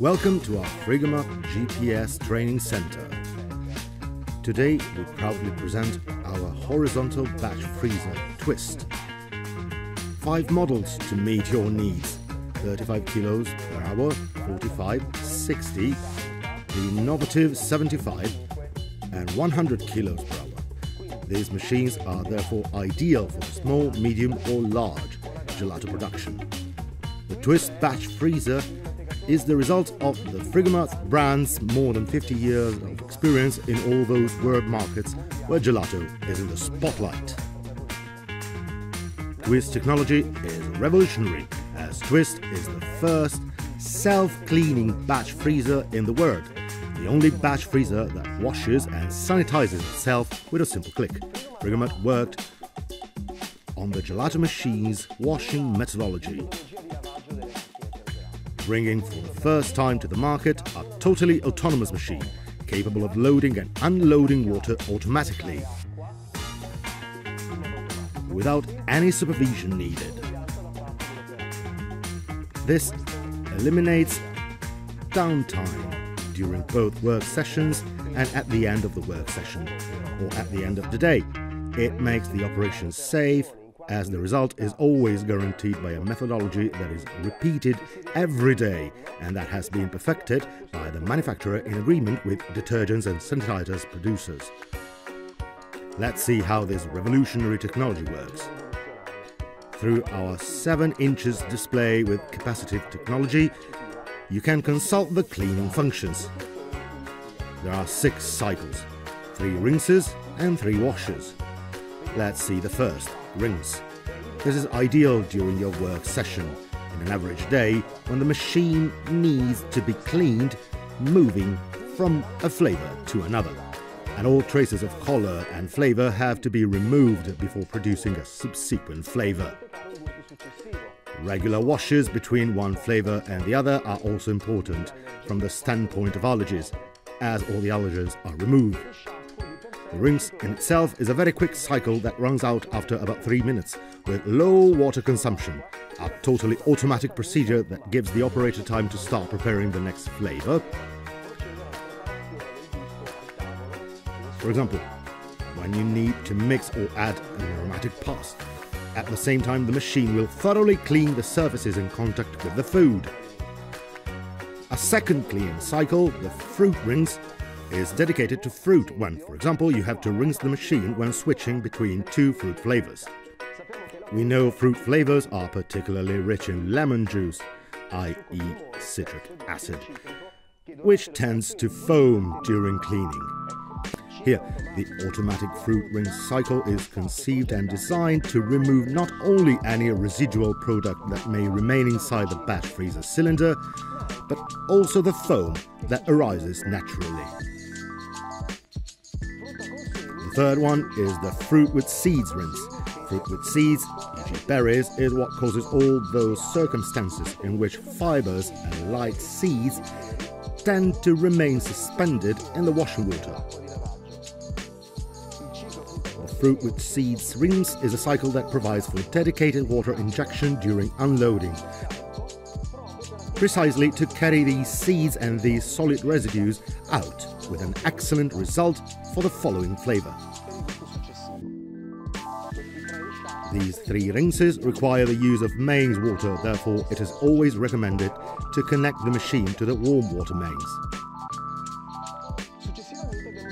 Welcome to our Frigomat GPS Training Center. Today we proudly present our horizontal batch freezer Twist. 5 models to meet your needs: 35 kilos per hour, 45, 60, the innovative 75 and 100 kilos per hour. These machines are therefore ideal for small, medium or large gelato production. The Twist batch freezer is the result of the Frigomat brand's more than 50 years of experience in all those world markets where gelato is in the spotlight. Twist technology is revolutionary, as Twist is the first self-cleaning batch freezer in the world, the only batch freezer that washes and sanitizes itself with a simple click. Frigomat worked on the gelato machine's washing methodology, bringing for the first time to the market a totally autonomous machine capable of loading and unloading water automatically without any supervision needed. This eliminates downtime during both work sessions and at the end of the work session or at the end of the day. It makes the operation safe, as the result is always guaranteed by a methodology that is repeated every day and that has been perfected by the manufacturer in agreement with detergents and sanitizers producers. Let's see how this revolutionary technology works. Through our 7 inches display with capacitive technology, you can consult the cleaning functions. There are 6 cycles, 3 rinses and 3 washes. Let's see the first. Rinse. This is ideal during your work session, in an average day when the machine needs to be cleaned, moving from a flavor to another, and all traces of color and flavor have to be removed before producing a subsequent flavor. Regular washes between one flavor and the other are also important from the standpoint of allergies, as all the allergens are removed. The rinse in itself is a very quick cycle that runs out after about 3 minutes, with low water consumption, a totally automatic procedure that gives the operator time to start preparing the next flavor. For example, when you need to mix or add an aromatic paste. At the same time, the machine will thoroughly clean the surfaces in contact with the food. A second cleaning cycle, the fruit rinse, is dedicated to fruit when, for example, you have to rinse the machine when switching between 2 fruit flavors. We know fruit flavors are particularly rich in lemon juice, i.e. citric acid, which tends to foam during cleaning. Here, the automatic fruit rinse cycle is conceived and designed to remove not only any residual product that may remain inside the batch freezer cylinder, but also the foam that arises naturally. The third one is the fruit with seeds rinse. Fruit with seeds, e.g. berries, is what causes all those circumstances in which fibers and light seeds tend to remain suspended in the washing water. The fruit with seeds rinse is a cycle that provides for dedicated water injection during unloading, precisely to carry these seeds and these solid residues out, with an excellent result for the following flavor. These 3 rinses require the use of mains water, therefore it is always recommended to connect the machine to the warm water mains.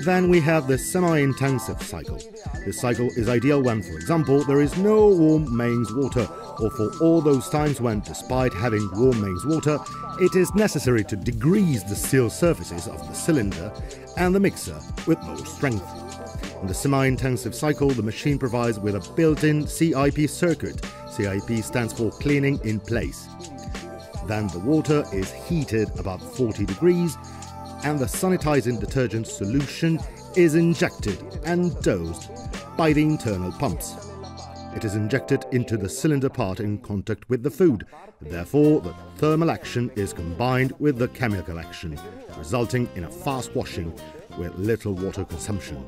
Then we have the semi-intensive cycle. This cycle is ideal when, for example, there is no warm mains water, or for all those times when, despite having warm mains water, it is necessary to degrease the steel surfaces of the cylinder and the mixer with more strength. In the semi-intensive cycle, the machine provides with a built-in CIP circuit. CIP stands for cleaning in place. Then the water is heated about 40 degrees and the sanitizing detergent solution is injected and dosed by the internal pumps. It is injected into the cylinder part in contact with the food. Therefore, the thermal action is combined with the chemical action, resulting in a fast washing with little water consumption,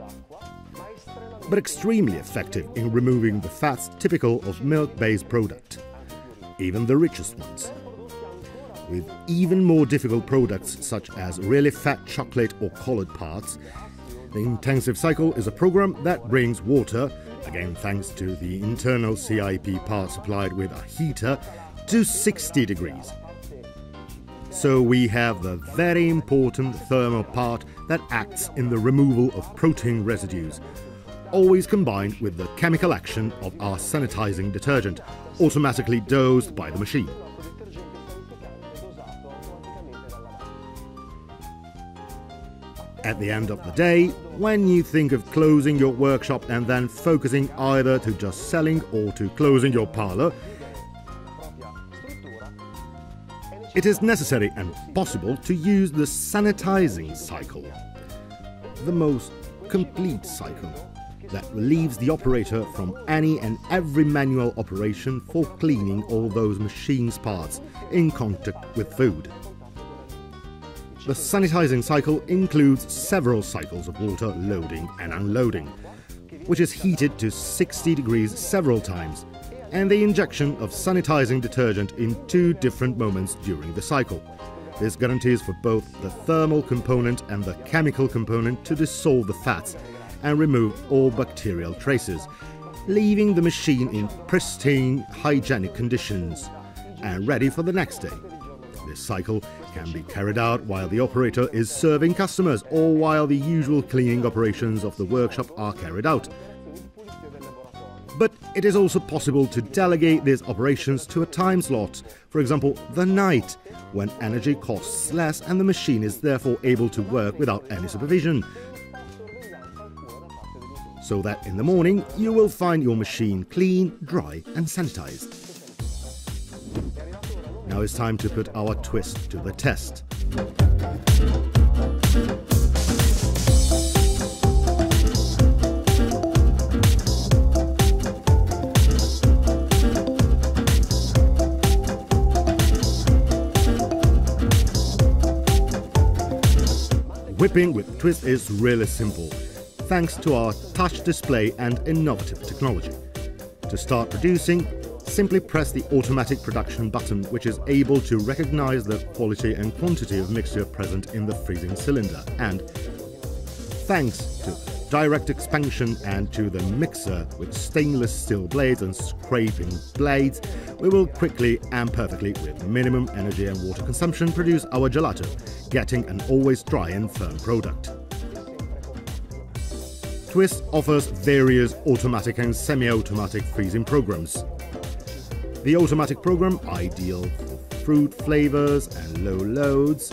but extremely effective in removing the fats typical of milk-based product, even the richest ones. With even more difficult products such as really fat chocolate or colored parts, the intensive cycle is a program that brings water, again thanks to the internal CIP part supplied with a heater, to 60 degrees. So we have the very important thermal part that acts in the removal of protein residues, always combined with the chemical action of our sanitizing detergent, automatically dosed by the machine. At the end of the day, when you think of closing your workshop and then focusing either to just selling or to closing your parlor, it is necessary and possible to use the sanitizing cycle, the most complete cycle that relieves the operator from any and every manual operation for cleaning all those machines' parts in contact with food. The sanitizing cycle includes several cycles of water loading and unloading, which is heated to 60 degrees several times, and the injection of sanitizing detergent in 2 different moments during the cycle. This guarantees for both the thermal component and the chemical component to dissolve the fats and remove all bacterial traces, leaving the machine in pristine, hygienic conditions and ready for the next day. This cycle can be carried out while the operator is serving customers or while the usual cleaning operations of the workshop are carried out. But it is also possible to delegate these operations to a time slot, for example the night, when energy costs less and the machine is therefore able to work without any supervision. So that in the morning you will find your machine clean, dry and sanitized. Now it's time to put our twist to the test. Whipping with twist is really simple, thanks to our touch display and innovative technology. To start producing, simply press the automatic production button, which is able to recognize the quality and quantity of mixture present in the freezing cylinder, and thanks to direct expansion and to the mixer with stainless steel blades and scraping blades, we will quickly and perfectly, with minimum energy and water consumption, produce our gelato, getting an always dry and firm product. Twist offers various automatic and semi-automatic freezing programs. The automatic program, ideal for fruit flavors and low loads,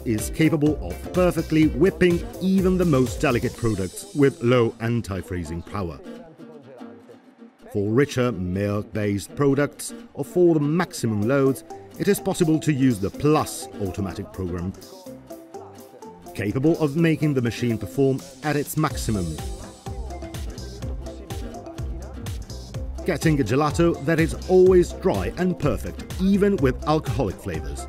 is capable of perfectly whipping even the most delicate products with low anti-freezing power. For richer milk-based products or for the maximum loads, it is possible to use the Plus automatic program, capable of making the machine perform at its maximum, getting a gelato that is always dry and perfect, even with alcoholic flavors.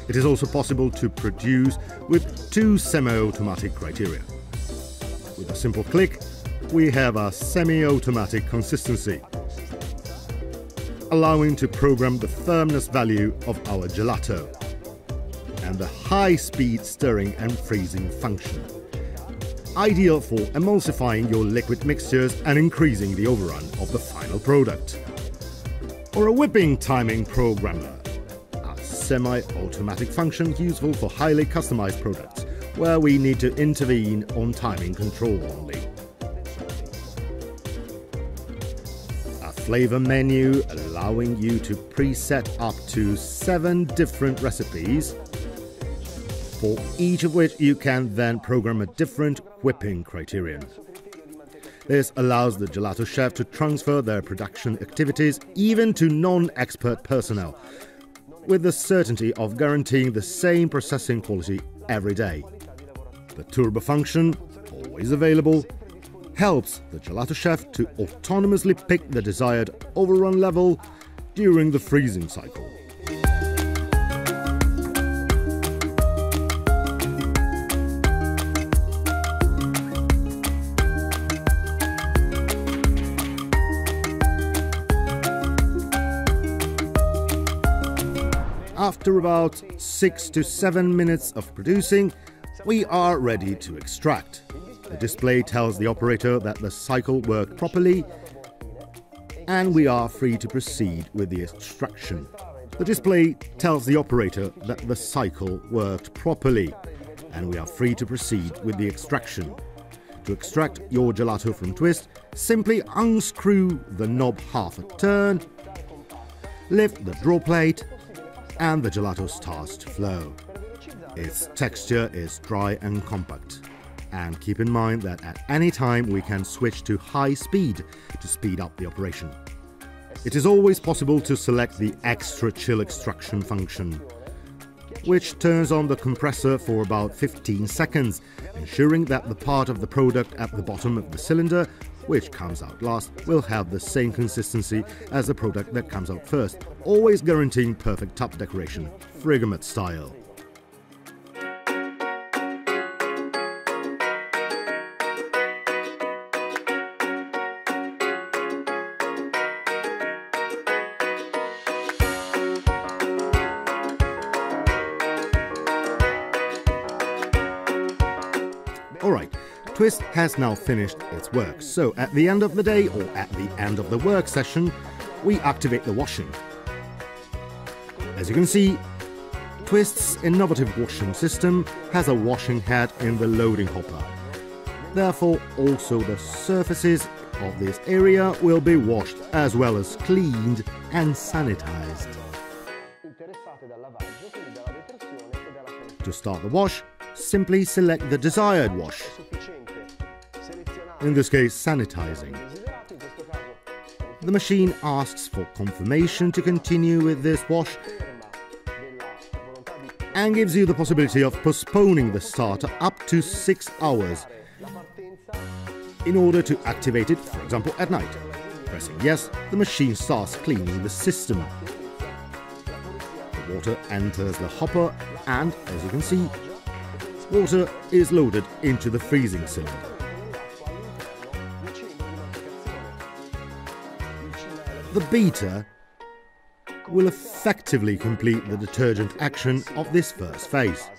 It is also possible to produce with 2 semi-automatic criteria. With a simple click, we have a semi-automatic consistency, allowing to program the firmness value of our gelato, and the high-speed stirring and freezing function, ideal for emulsifying your liquid mixtures and increasing the overrun of the final product. Or a whipping timing programmer, a semi-automatic function useful for highly customized products, where we need to intervene on timing control only. A flavor menu allowing you to preset up to 7 different recipes, for each of which you can then program a different whipping criterion. This allows the gelato chef to transfer their production activities even to non-expert personnel, with the certainty of guaranteeing the same processing quality every day. The turbo function, always available, helps the gelato chef to autonomously pick the desired overrun level during the freezing cycle. After about 6 to 7 minutes of producing, we are ready to extract. The display tells the operator that the cycle worked properly, and we are free to proceed with the extraction. The display tells the operator that the cycle worked properly, and we are free to proceed with the extraction. To extract your gelato from twist, simply unscrew the knob half a turn, lift the draw plate, and the gelato starts to flow. Its texture is dry and compact. And keep in mind that at any time we can switch to high speed to speed up the operation. It is always possible to select the extra chill extraction function, which turns on the compressor for about 15 seconds, ensuring that the part of the product at the bottom of the cylinder, which comes out last, will have the same consistency as the product that comes out first, always guaranteeing perfect top decoration, Frigomat style. Alright, twist has now finished its work, so at the end of the day or at the end of the work session, we activate the washing. As you can see, twist's innovative washing system has a washing head in the loading hopper. Therefore, also the surfaces of this area will be washed as well as cleaned and sanitized. To start the wash, simply select the desired wash, in this case sanitizing. The machine asks for confirmation to continue with this wash and gives you the possibility of postponing the starter up to 6 hours in order to activate it, for example, at night. Pressing yes, the machine starts cleaning the system. The water enters the hopper and, as you can see, water is loaded into the freezing cylinder. The beater will effectively complete the detergent action of this first phase.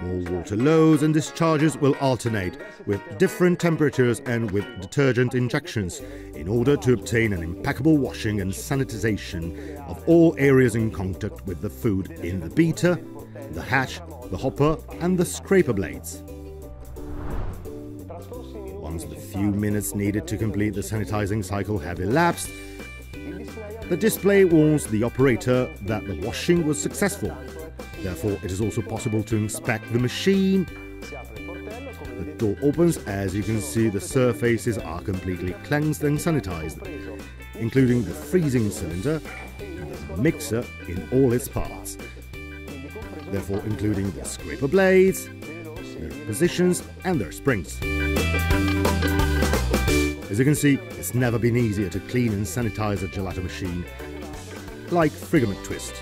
More water loads and discharges will alternate with different temperatures and with detergent injections in order to obtain an impeccable washing and sanitization of all areas in contact with the food in the beater, the hatch, the hopper and the scraper blades. Once the few minutes needed to complete the sanitizing cycle have elapsed, the display warns the operator that the washing was successful. Therefore, it is also possible to inspect the machine. The door opens. As you can see, the surfaces are completely cleansed and sanitized, including the freezing cylinder and the mixer in all its parts. Therefore including the scraper blades, their positions and their springs. As you can see, it's never been easier to clean and sanitize a gelato machine like Frigomat Twist.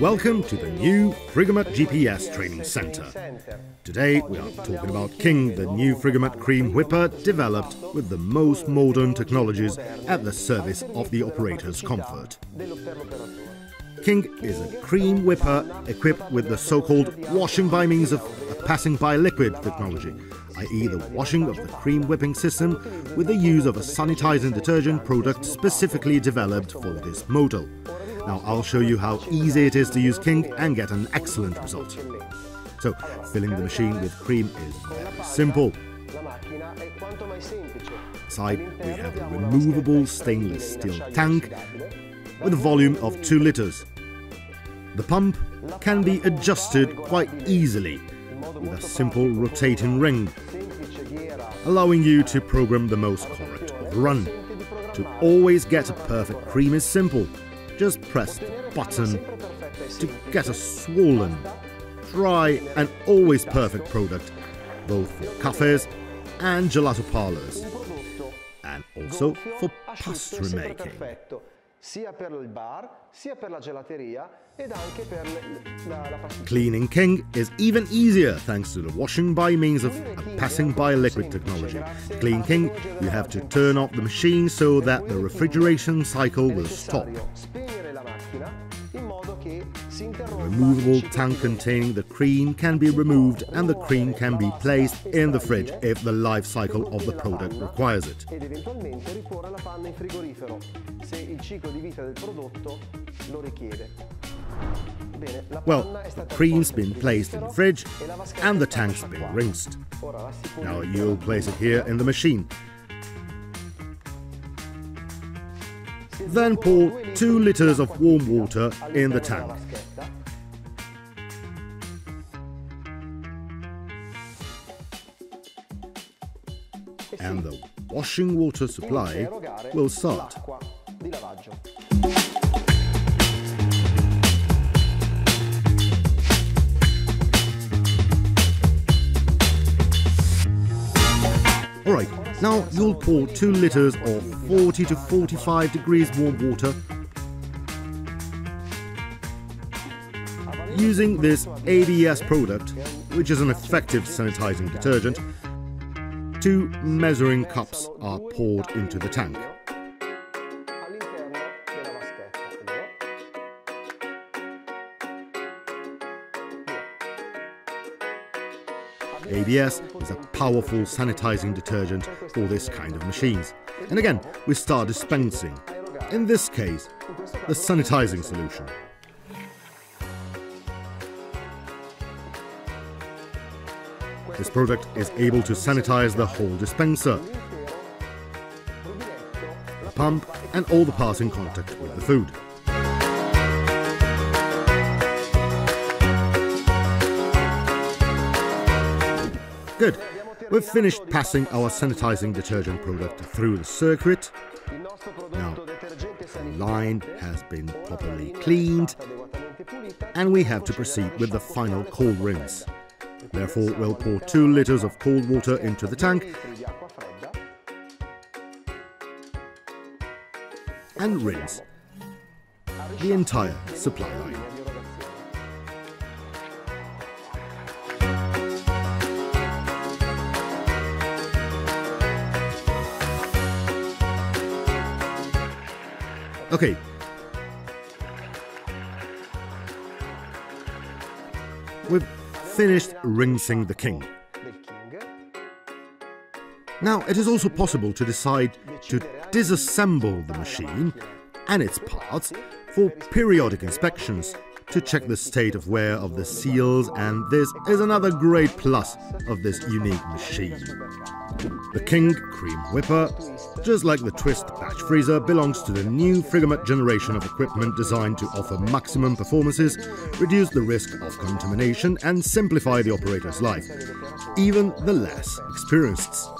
Welcome to the new Frigomat GPS Training Center. Today we are talking about King, the new Frigomat cream whipper developed with the most modern technologies at the service of the operator's comfort. King is a cream whipper equipped with the so-called washing by means of a passing by liquid technology, i.e. the washing of the cream whipping system with the use of a sanitizing detergent product specifically developed for this model. Now I'll show you how easy it is to use King and get an excellent result. So, filling the machine with cream is very simple. Inside we have a removable stainless steel tank with a volume of 2 liters. The pump can be adjusted quite easily with a simple rotating ring, allowing you to program the most correct run. To always get a perfect cream is simple. Just press the button to get a swollen, dry and always perfect product, both for cafes and gelato parlors, and also for pastry making. Cleaning King is even easier thanks to the washing by means of a passing by liquid technology. To clean King, you have to turn off the machine so that the refrigeration cycle will stop. The removable tank containing the cream can be removed and the cream can be placed in the fridge if the life cycle of the product requires it. Well, the cream's been placed in the fridge and the tank's been rinsed. Now you'll place it here in the machine. Then pour 2 liters of warm water in the tank. And the washing water supply will start. Alright, now you'll pour 2 liters of 40 to 45 degrees warm water using this ABS product, which is an effective sanitizing detergent. 2 measuring cups are poured into the tank. ABS is a powerful sanitizing detergent for this kind of machines. And again, we start dispensing, in this case, the sanitizing solution. This product is able to sanitize the whole dispenser, the pump and all the parts in contact with the food. Good. We've finished passing our sanitizing detergent product through the circuit. Now, the line has been properly cleaned and we have to proceed with the final cold rinse. Therefore, we'll pour 2 liters of cold water into the tank and rinse the entire supply line. Okay. We've finished rinsing the King. Now, it is also possible to decide to disassemble the machine and its parts for periodic inspections to check the state of wear of the seals, and this is another great plus of this unique machine. The King Cream Whipper, just like the Twist Batch Freezer, belongs to the new Frigomat generation of equipment designed to offer maximum performances, reduce the risk of contamination and simplify the operator's life, even the less experienced.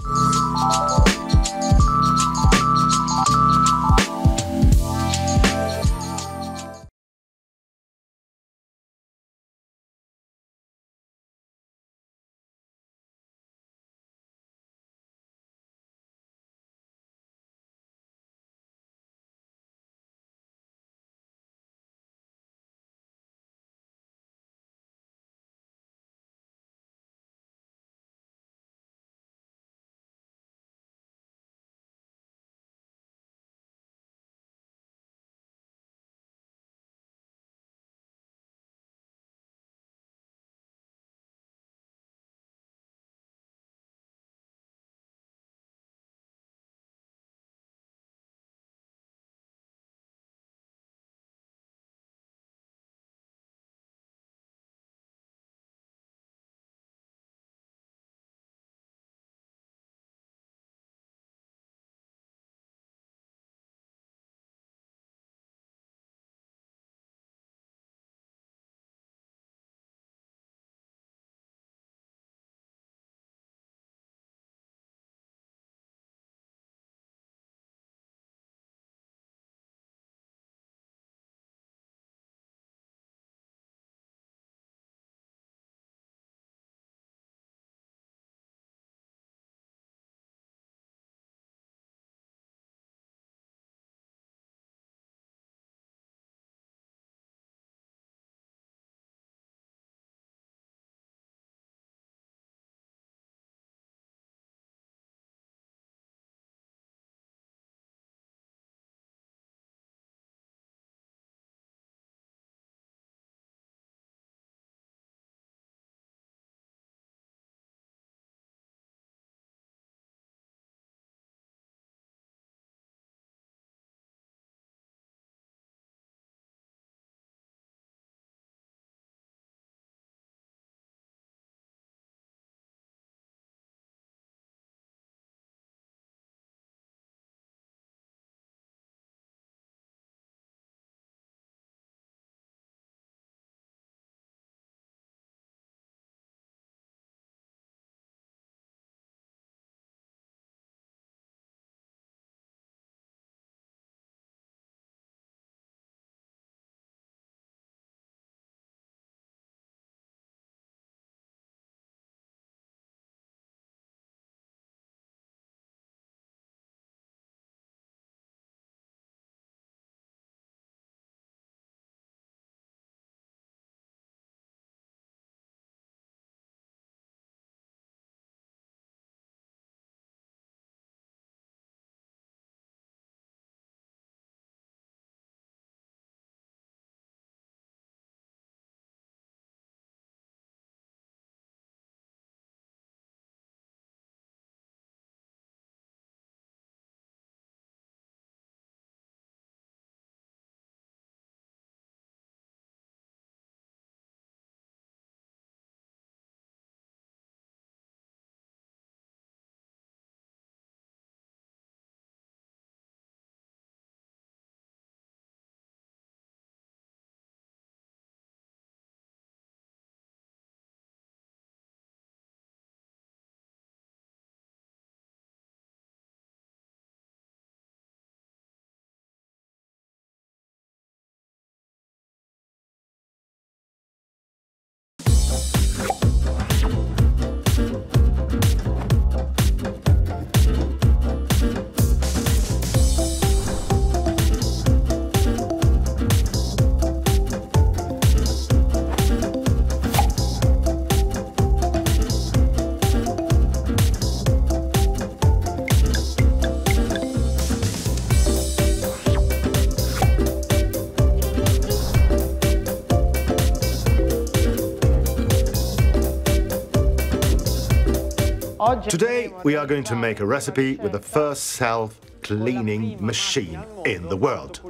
Today we are going to make a recipe with the first self-cleaning machine in the world.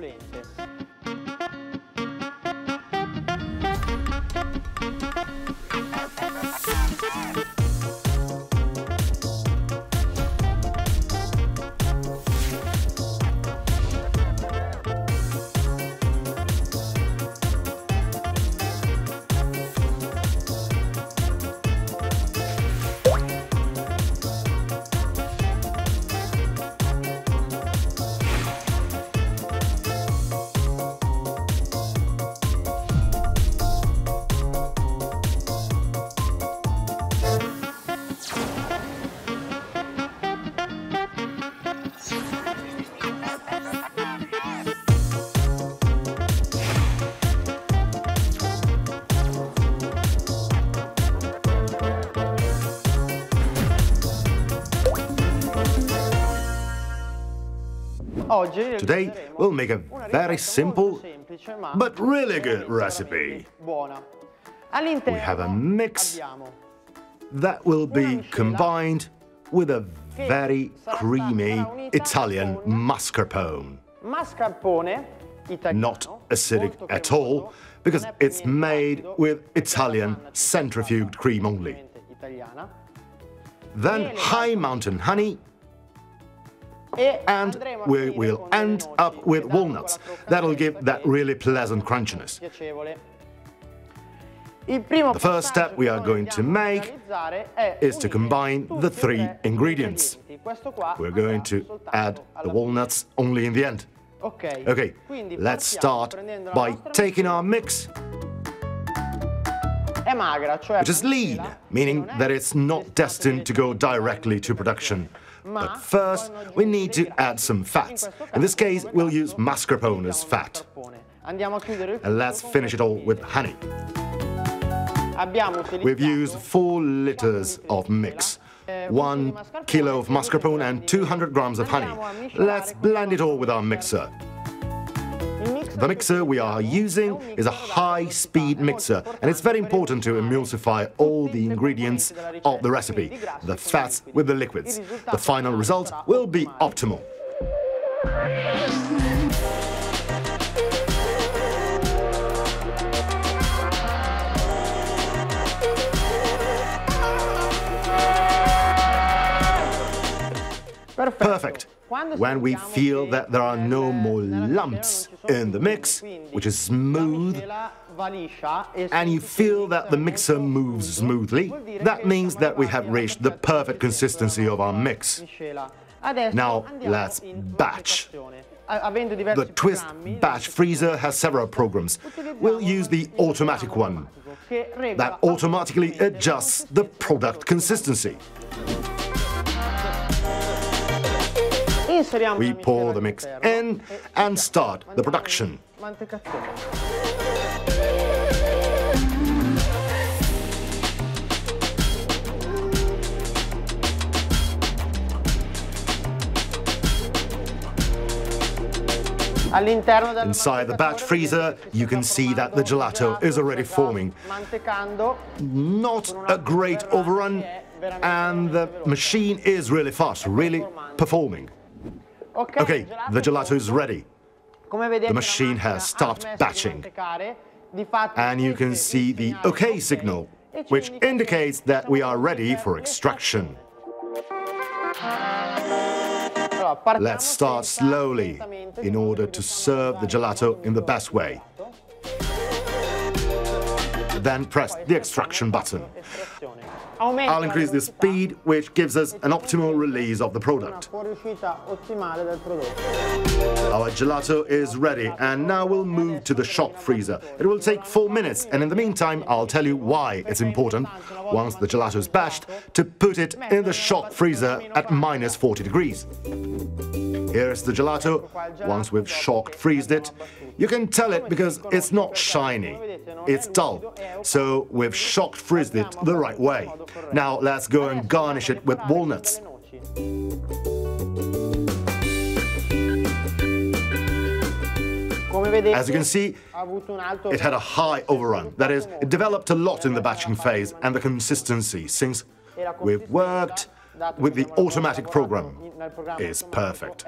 Today we'll make a very simple but really good recipe. We have a mix that will be combined with a very creamy Italian mascarpone. Not acidic at all, because it's made with Italian centrifuged cream only. Then high mountain honey, and we will end up with walnuts. That'll give that really pleasant crunchiness. The first step we are going to make is to combine the three ingredients. We're going to add the walnuts only in the end. Okay, let's start by taking our mix, which is lean, meaning that it's not destined to go directly to production. But first, we need to add some fats. In this case, we'll use mascarpone as fat. And let's finish it all with honey. We've used 4 liters of mix, 1 kilo of mascarpone and 200 grams of honey. Let's blend it all with our mixer. The mixer we are using is a high-speed mixer, and it's very important to emulsify all the ingredients of the recipe, the fats with the liquids. The final result will be optimal. Perfect. When we feel that there are no more lumps in the mix, which is smooth, and you feel that the mixer moves smoothly, that means that we have reached the perfect consistency of our mix. Now let's batch. The Twist batch freezer has several programs. We'll use the automatic one that automatically adjusts the product consistency. We pour the mix in and start the production. Inside the batch freezer, you can see that the gelato is already forming. Not a great overrun, and the machine is really fast, really performing. Okay, the gelato is ready. The machine has stopped batching. And you can see the OK signal, which indicates that we are ready for extraction. Let's start slowly in order to serve the gelato in the best way. Then press the extraction button. I'll increase the speed, which gives us an optimal release of the product. Our gelato is ready, and now we'll move to the shock freezer. It will take 4 minutes, and in the meantime, I'll tell you why it's important, once the gelato is batched, to put it in the shock freezer at minus 40 degrees. Here's the gelato. Once we've shocked freezed it, you can tell it because it's not shiny, it's dull. So we've shocked freezed it the right way. Now let's go and garnish it with walnuts. As you can see, it had a high overrun. That is, it developed a lot in the batching phase and the consistency, since we've worked with the automatic program is perfect.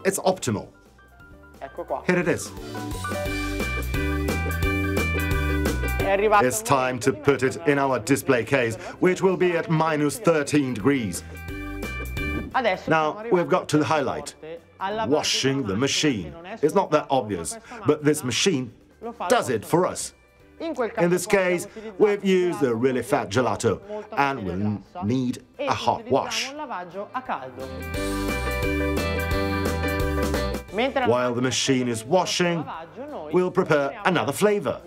It's optimal. Here it is. It's time to put it in our display case, which will be at -13 degrees. Now we've got to the highlight. Washing the machine. It's not that obvious, but this machine does it for us. In this case, we've used a really fat gelato and we'll need a hot wash. While the machine is washing, we'll prepare another flavor.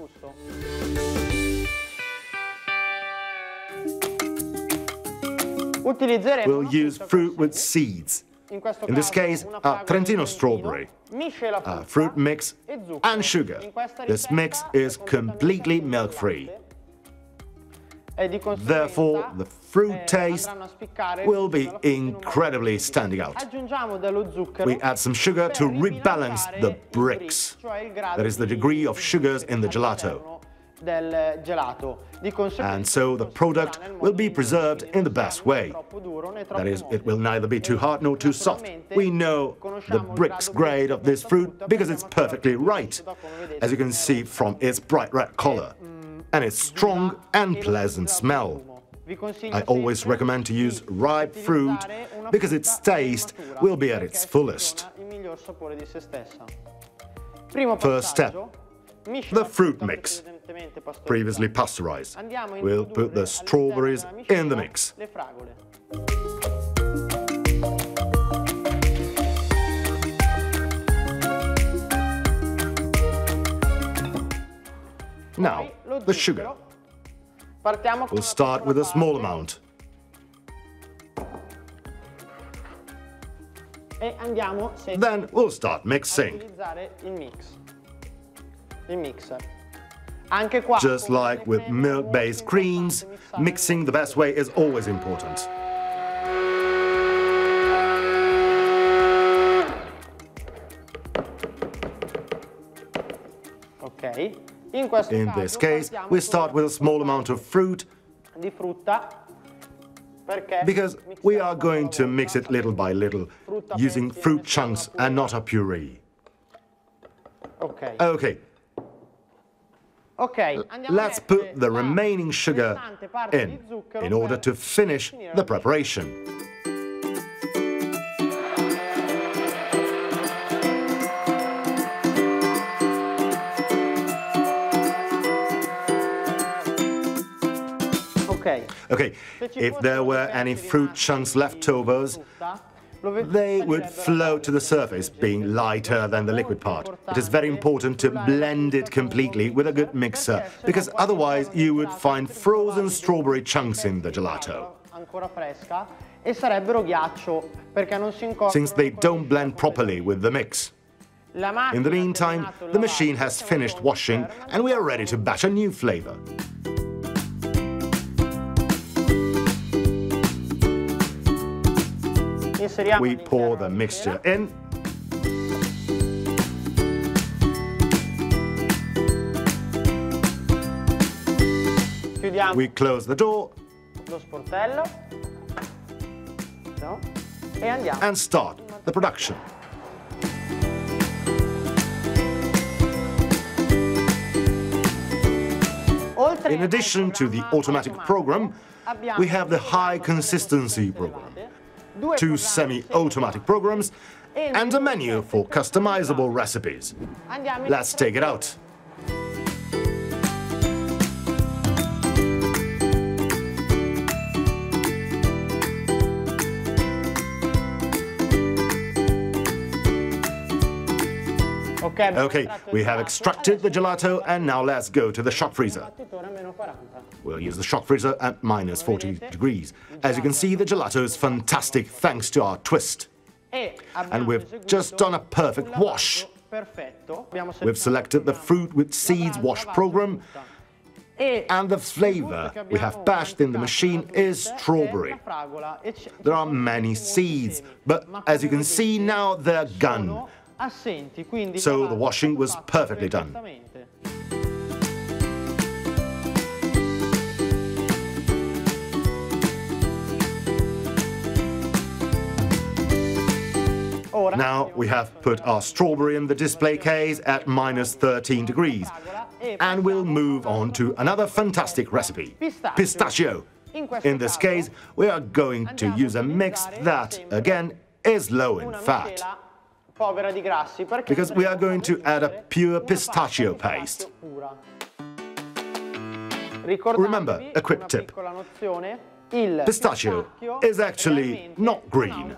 We'll use fruit with seeds. In this case, a Trentino strawberry, a fruit mix and sugar. This mix is completely milk-free. Therefore, the fruit taste will be incredibly standing out. We add some sugar to rebalance the bricks. That is the degree of sugars in the gelato. And so the product will be preserved in the best way. That is, it will neither be too hard nor too soft. We know the bricks grade of this fruit because it's perfectly right, as you can see from its bright red color, and its strong and pleasant smell. I always recommend to use ripe fruit because its taste will be at its fullest. First step. The fruit mix, previously pasteurized. We'll put the strawberries in the mix. Now, the sugar. We'll start with a small amount. Then we'll start mixing. Just like with milk-based creams, mixing the best way is always important. In this case, we start with a small amount of fruit because we are going to mix it little by little, using fruit chunks and not a puree. Okay, let's put the remaining sugar in order to finish the preparation. Okay, if there were any fruit chunks leftovers, they would float to the surface, being lighter than the liquid part. It is very important to blend it completely with a good mixer, because otherwise you would find frozen strawberry chunks in the gelato. Since they don't blend properly with the mix. In the meantime, the machine has finished washing and we are ready to batch a new flavor. We pour the mixture in. We close the door and start the production. In addition to the automatic program, we have the high consistency program. 2 semi-automatic programs, and a menu for customizable recipes. Let's take it out. Okay, we have extracted the gelato and now let's go to the shock freezer. We'll use the shock freezer at -40 degrees. As you can see, the gelato is fantastic thanks to our twist. And we've just done a perfect wash. We've selected the fruit with seeds wash program, and the flavor we have batched in the machine is strawberry. There are many seeds, but as you can see now they're gone. So the washing was perfectly done. Now we have put our strawberry in the display case at -13 degrees. And we'll move on to another fantastic recipe, pistachio. In this case, we are going to use a mix that, again, is low in fat, because we are going to add a pure pistachio paste. Remember, a quick tip. Pistachio is actually not green,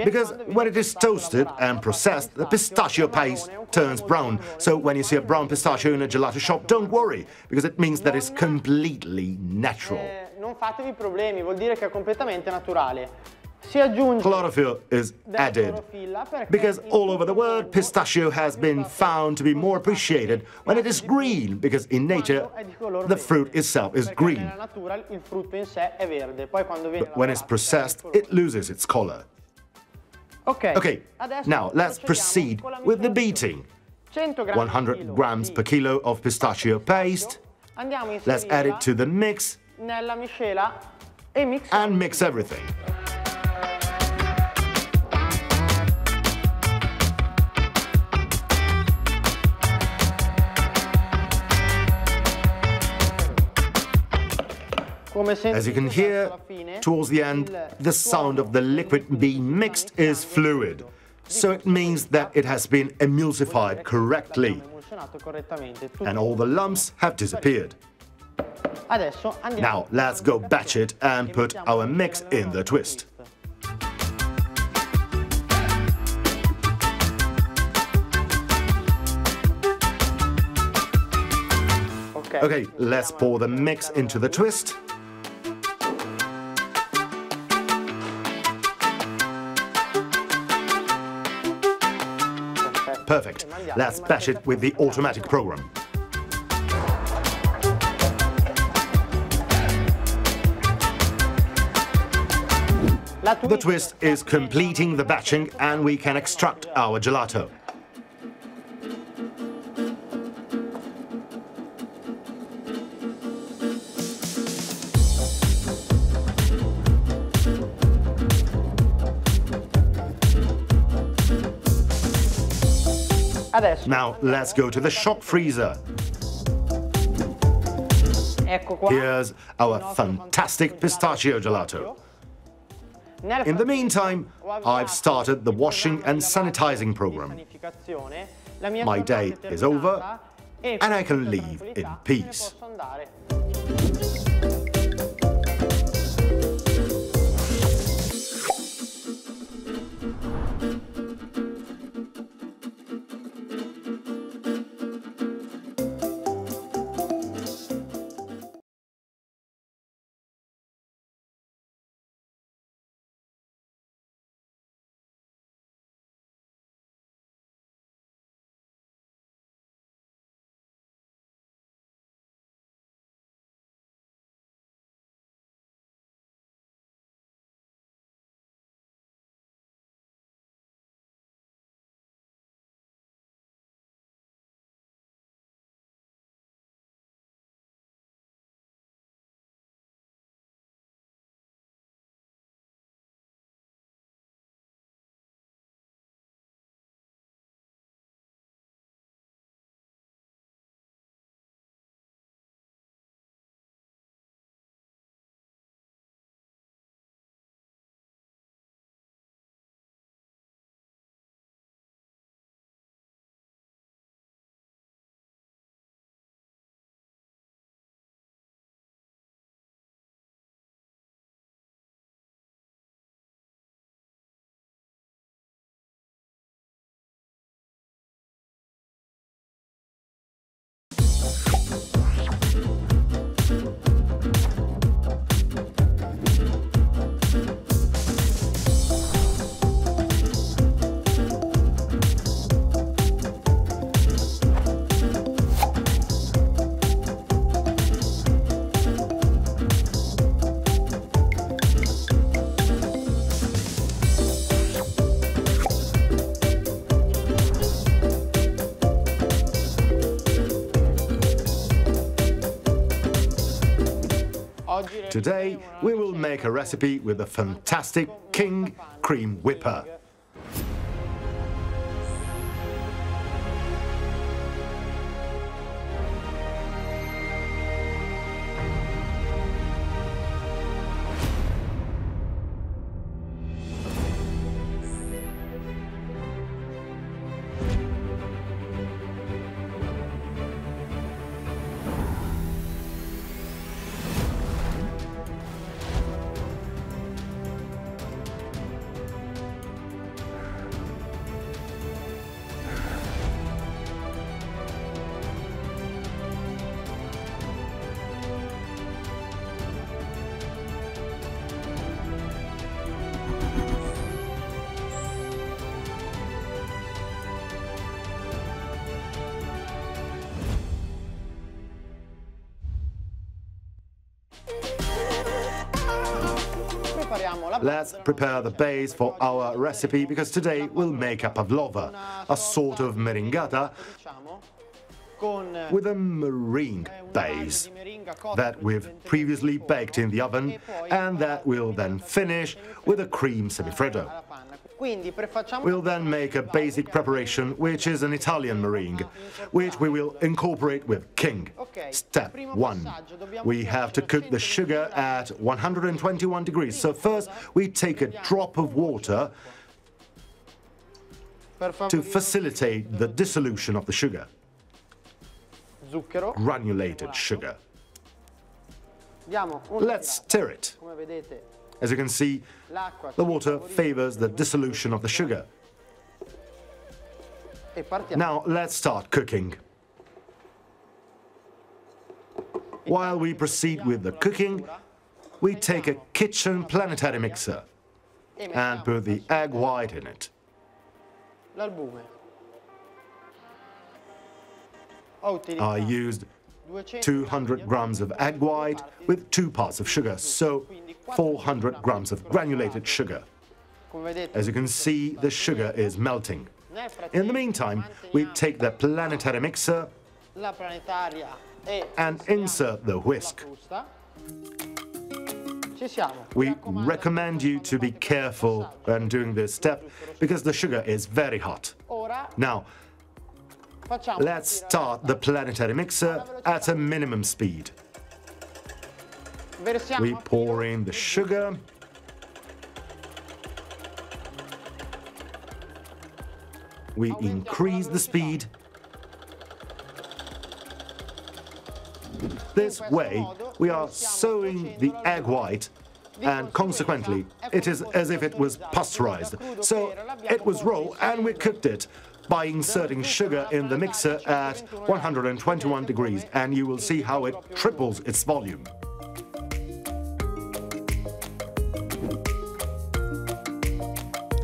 because when it is toasted and processed, the pistachio paste turns brown. So when you see a brown pistachio in a gelato shop, don't worry, because it means that it's completely natural. Non fatevi problemi, vuol dire che è completamente naturale. Si aggiunge chlorophyll is added, because all over the world pistachio has been found to be more appreciated when it is green, because in nature the fruit itself is green. But when it's processed, it loses its color. Okay, now let's proceed with the beating. 100 grams per kilo of pistachio paste. Let's add it to the mix and mix everything. As you can hear, towards the end, the sound of the liquid being mixed is fluid. So it means that it has been emulsified correctly, and all the lumps have disappeared. Now let's go batch it and put our mix in the twist. Okay, let's pour the mix into the twist. Perfect. Let's bash it with the automatic program. The twist is completing the batching, and we can extract our gelato. Now let's go to the shock freezer. Here's our fantastic pistachio gelato. In the meantime, I've started the washing and sanitizing program. My day is over, and I can leave in peace. Today, we will make a recipe with a fantastic King cream whipper. Let's prepare the base for our recipe, because today we'll make a pavlova, a sort of meringata with a meringue base that we've previously baked in the oven, and that we'll then finish with a cream semifreddo. We'll then make a basic preparation, which is an Italian meringue, which we will incorporate with King. Step 1. We have to cook the sugar at 121 degrees. So first we take a drop of water to facilitate the dissolution of the sugar. Granulated sugar. Let's stir it. As you can see, the water favors the dissolution of the sugar. Now let's start cooking. While we proceed with the cooking, we take a kitchen planetary mixer and put the egg white in it. I used 200 grams of egg white with 2 parts of sugar, so 400 grams of granulated sugar. As you can see, the sugar is melting. In the meantime, we take the planetary mixer and insert the whisk. We recommend you to be careful when doing this step, because the sugar is very hot. Now, let's start the planetary mixer at a minimum speed. We pour in the sugar. We increase the speed. This way, we are sowing the egg white, and consequently, it is as if it was pasteurized. So it was raw, and we cooked it by inserting sugar in the mixer at 121 degrees, and you will see how it triples its volume.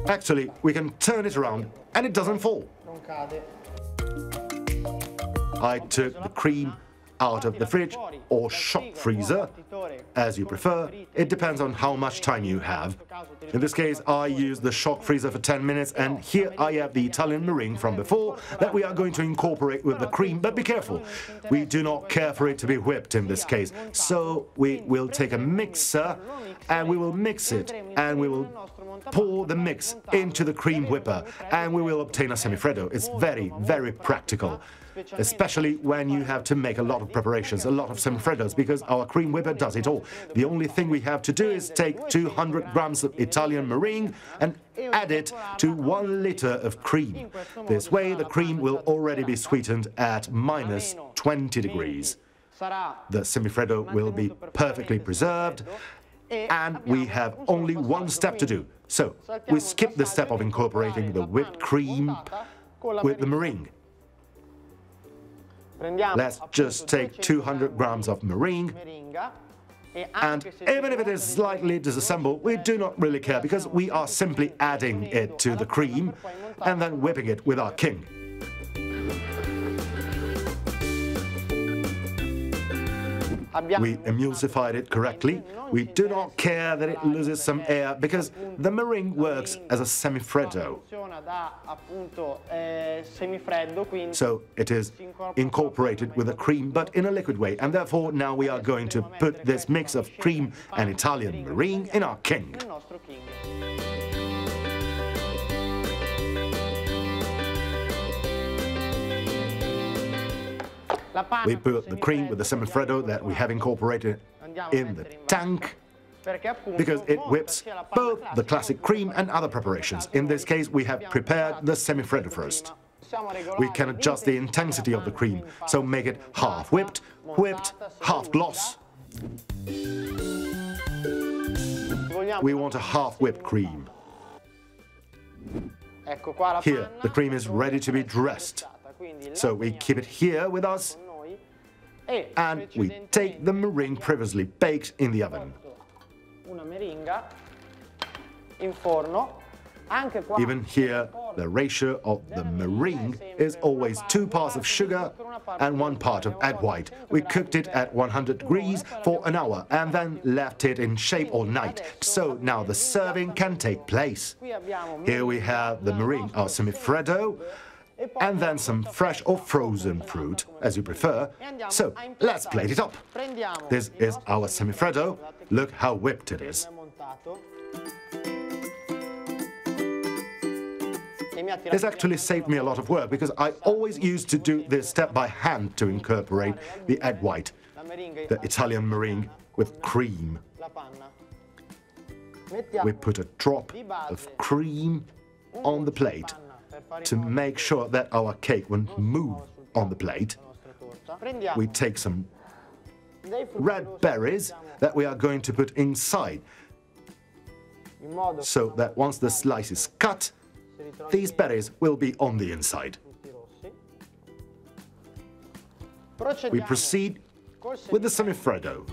Actually, we can turn it around and it doesn't fall. I took the cream out of the fridge or shock freezer, as you prefer. It depends on how much time you have. In this case, I used the shock freezer for 10 minutes, and here I have the Italian meringue from before that we are going to incorporate with the cream, but be careful. We do not care for it to be whipped in this case. So we will take a mixer and we will mix it, and we will pour the mix into the cream whipper, and we will obtain a semifreddo. It's very, very practical, especially when you have to make a lot of preparations, a lot of semifreddos, because our cream whipper does it all. The only thing we have to do is take 200 grams of Italian meringue and add it to 1 liter of cream. This way, the cream will already be sweetened at minus 20 degrees. The semifreddo will be perfectly preserved, and we have only one step to do. So we skip the step of incorporating the whipped cream with the meringue. Let's just take 200 grams of meringue, and even if it is slightly disassembled, we do not really care, because we are simply adding it to the cream and then whipping it with our King. We emulsified it correctly. We do not care that it loses some air, because the meringue works as a semifreddo. So it is incorporated with a cream, but in a liquid way, and therefore now we are going to put this mix of cream and Italian meringue in our King. We put the cream with the semifreddo that we have incorporated in the tank, because it whips both the classic cream and other preparations. In this case, we have prepared the semifreddo first. We can adjust the intensity of the cream, so make it half whipped, whipped, half gloss. We want a half whipped cream. Here, the cream is ready to be dressed. So we keep it here with us, and we take the meringue previously baked in the oven. Even here, the ratio of the meringue is always 2 parts of sugar and 1 part of egg white. We cooked it at 100 degrees for an hour and then left it in shape all night. So now the serving can take place. Here we have the meringue, our semifreddo, and then some fresh or frozen fruit, as you prefer. So let's plate it up. This is our semifreddo. Look how whipped it is. This actually saved me a lot of work because I always used to do this step by hand to incorporate the egg white, the Italian meringue with cream. We put a drop of cream on the plate to make sure that our cake won't move on the plate. We take some red berries that we are going to put inside, so that once the slice is cut, these berries will be on the inside. We proceed with the semifreddo.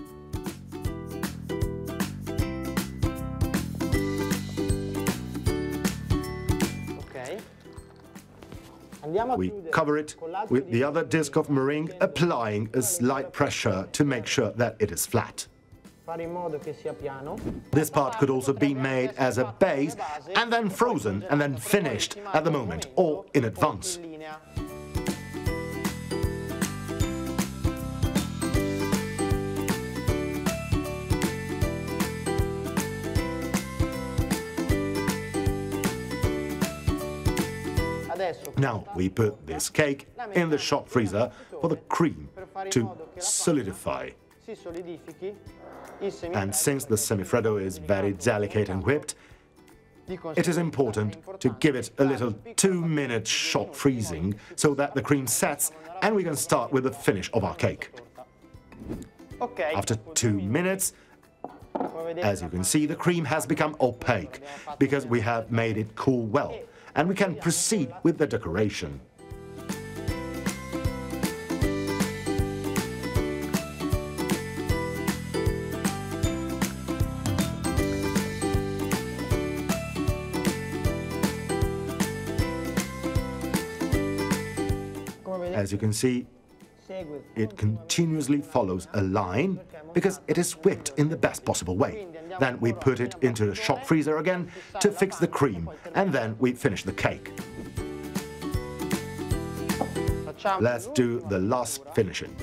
We cover it with the other disc of meringue, applying a slight pressure to make sure that it is flat. This part could also be made as a base and then frozen and then finished at the moment or in advance. Now we put this cake in the shop freezer for the cream to solidify. And since the semifreddo is very delicate and whipped, it is important to give it a little 2-minute shop freezing so that the cream sets and we can start with the finish of our cake. After 2 minutes, as you can see, the cream has become opaque because we have made it cool well. And we can proceed with the decoration. As you can see, it continuously follows a line because it is whipped in the best possible way. Then we put it into the shop freezer again to fix the cream, and then we finish the cake. Let's do the last finishing.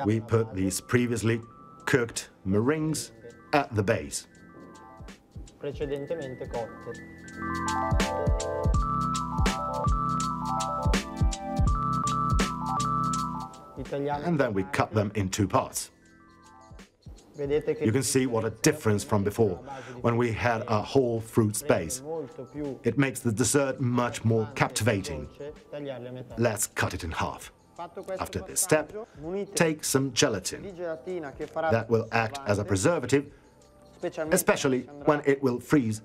We put these previously cooked meringues at the base. Precedentemente cotte. And then we cut them in 2 parts. You can see what a difference from before, when we had a whole fruit base. It makes the dessert much more captivating. Let's cut it in half. After this step, take some gelatin. That will act as a preservative, especially when it will freeze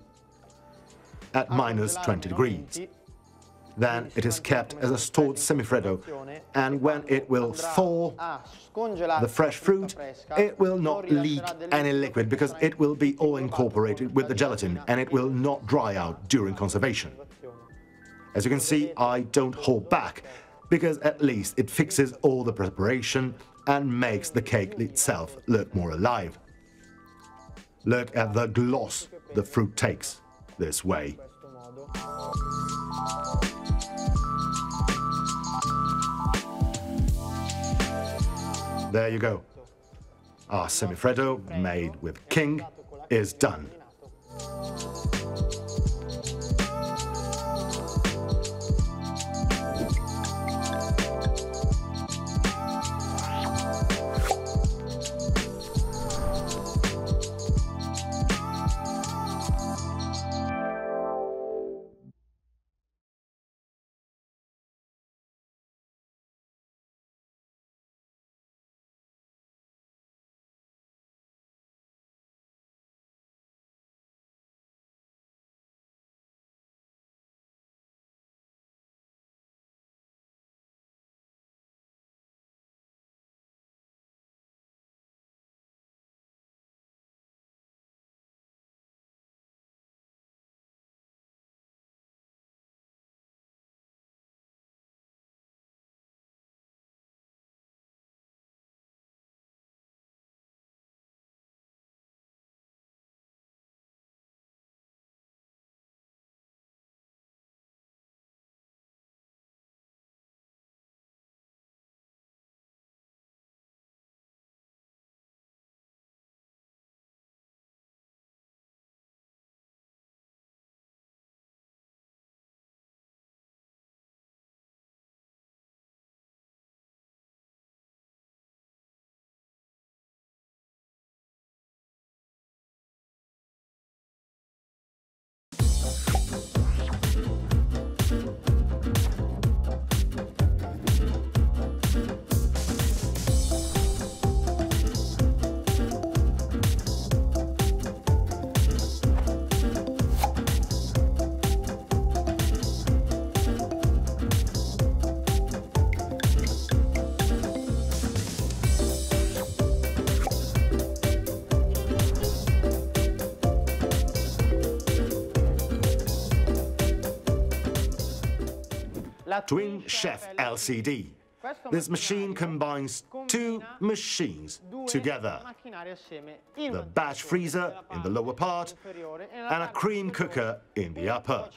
at -20 degrees. Then it is kept as a stored semifreddo, and when it will thaw the fresh fruit, it will not leak any liquid because it will be all incorporated with the gelatin and it will not dry out during conservation. As you can see, I don't hold back, because at least it fixes all the preparation and makes the cake itself look more alive. Look at the gloss the fruit takes this way. There you go. Our semifreddo, made with King, is done. Twin Chef LCD. This machine combines two machines together. The batch freezer in the lower part and a cream cooker in the upper.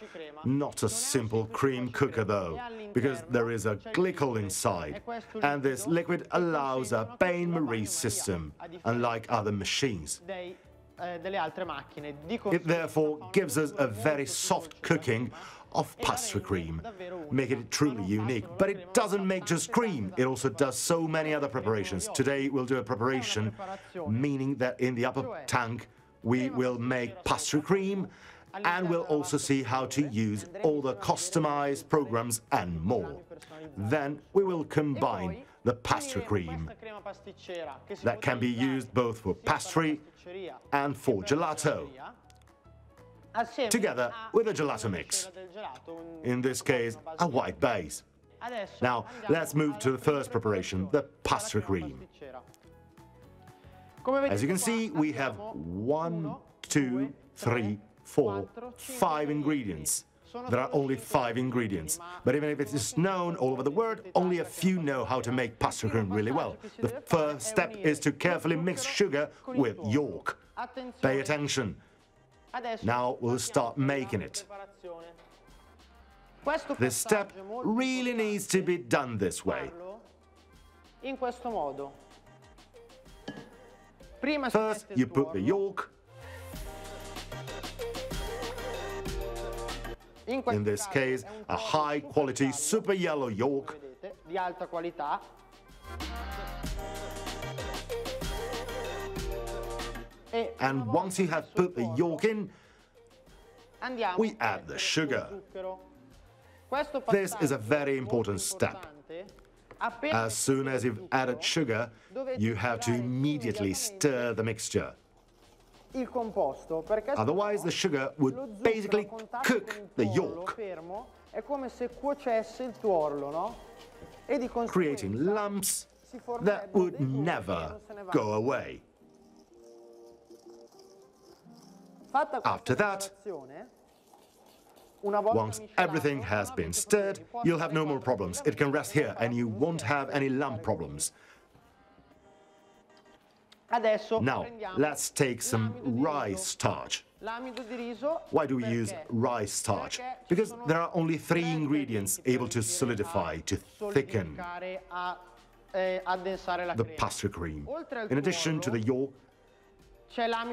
Not a simple cream cooker though, because there is a glycol inside, and this liquid allows a bain-marie system, unlike other machines. It therefore gives us a very soft cooking of pastry cream, making it truly unique. But it doesn't make just cream, it also does so many other preparations. Today we'll do a preparation, meaning that in the upper tank we will make pastry cream, and we'll also see how to use all the customized programs and more. Then we will combine the pastry cream that can be used both for pastry and for gelato, together with a gelato mix, in this case a white base. Now let's move to the first preparation, the pastry cream. As you can see, we have 1, 2, 3, 4, 5 ingredients. There are only 5 ingredients, but even if it is known all over the world, only a few know how to make pastry cream really well. The first step is to carefully mix sugar with yolk. Pay attention. Now we'll start making it. This step really needs to be done this way. First, you put the yolk, in this case, a high-quality super yellow yolk, and once you have put the yolk in, we add the sugar. This is a very important step. As soon as you've added sugar, you have to immediately stir the mixture. Otherwise, the sugar would basically cook the yolk, creating lumps that would never go away. After that, once everything has been stirred, you'll have no more problems. It can rest here and you won't have any lump problems. Now, let's take some rice starch. Why do we use rice starch? Because there are only 3 ingredients able to solidify, to thicken the pastry cream. In addition to the yolk,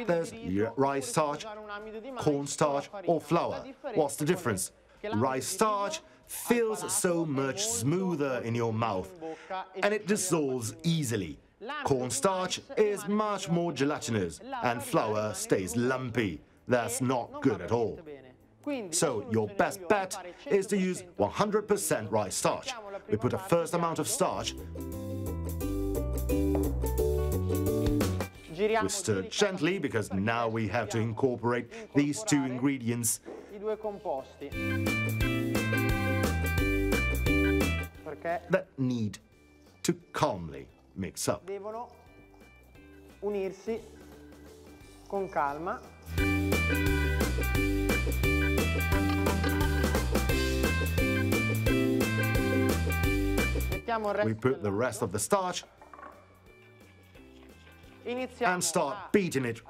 there's rice starch, cornstarch or flour. What's the difference? Rice starch feels so much smoother in your mouth and it dissolves easily. Cornstarch is much more gelatinous and flour stays lumpy. That's not good at all. So your best bet is to use 100% rice starch. We put a first amount of starch. We stir gently because now we have to incorporate these 2 ingredients that need to calmly mix up. Devono unirsi con calma. We put the rest of the starch and start beating it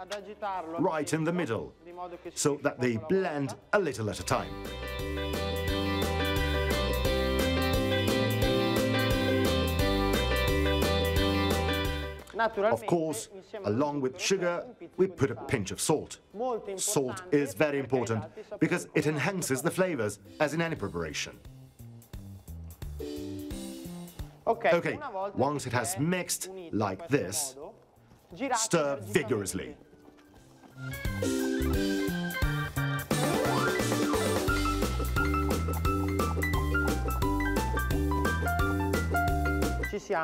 right in the middle, so that they blend a little at a time. Of course, along with sugar, we put a pinch of salt. Salt is very important because it enhances the flavors, as in any preparation. Okay, once it has mixed like this, stir vigorously.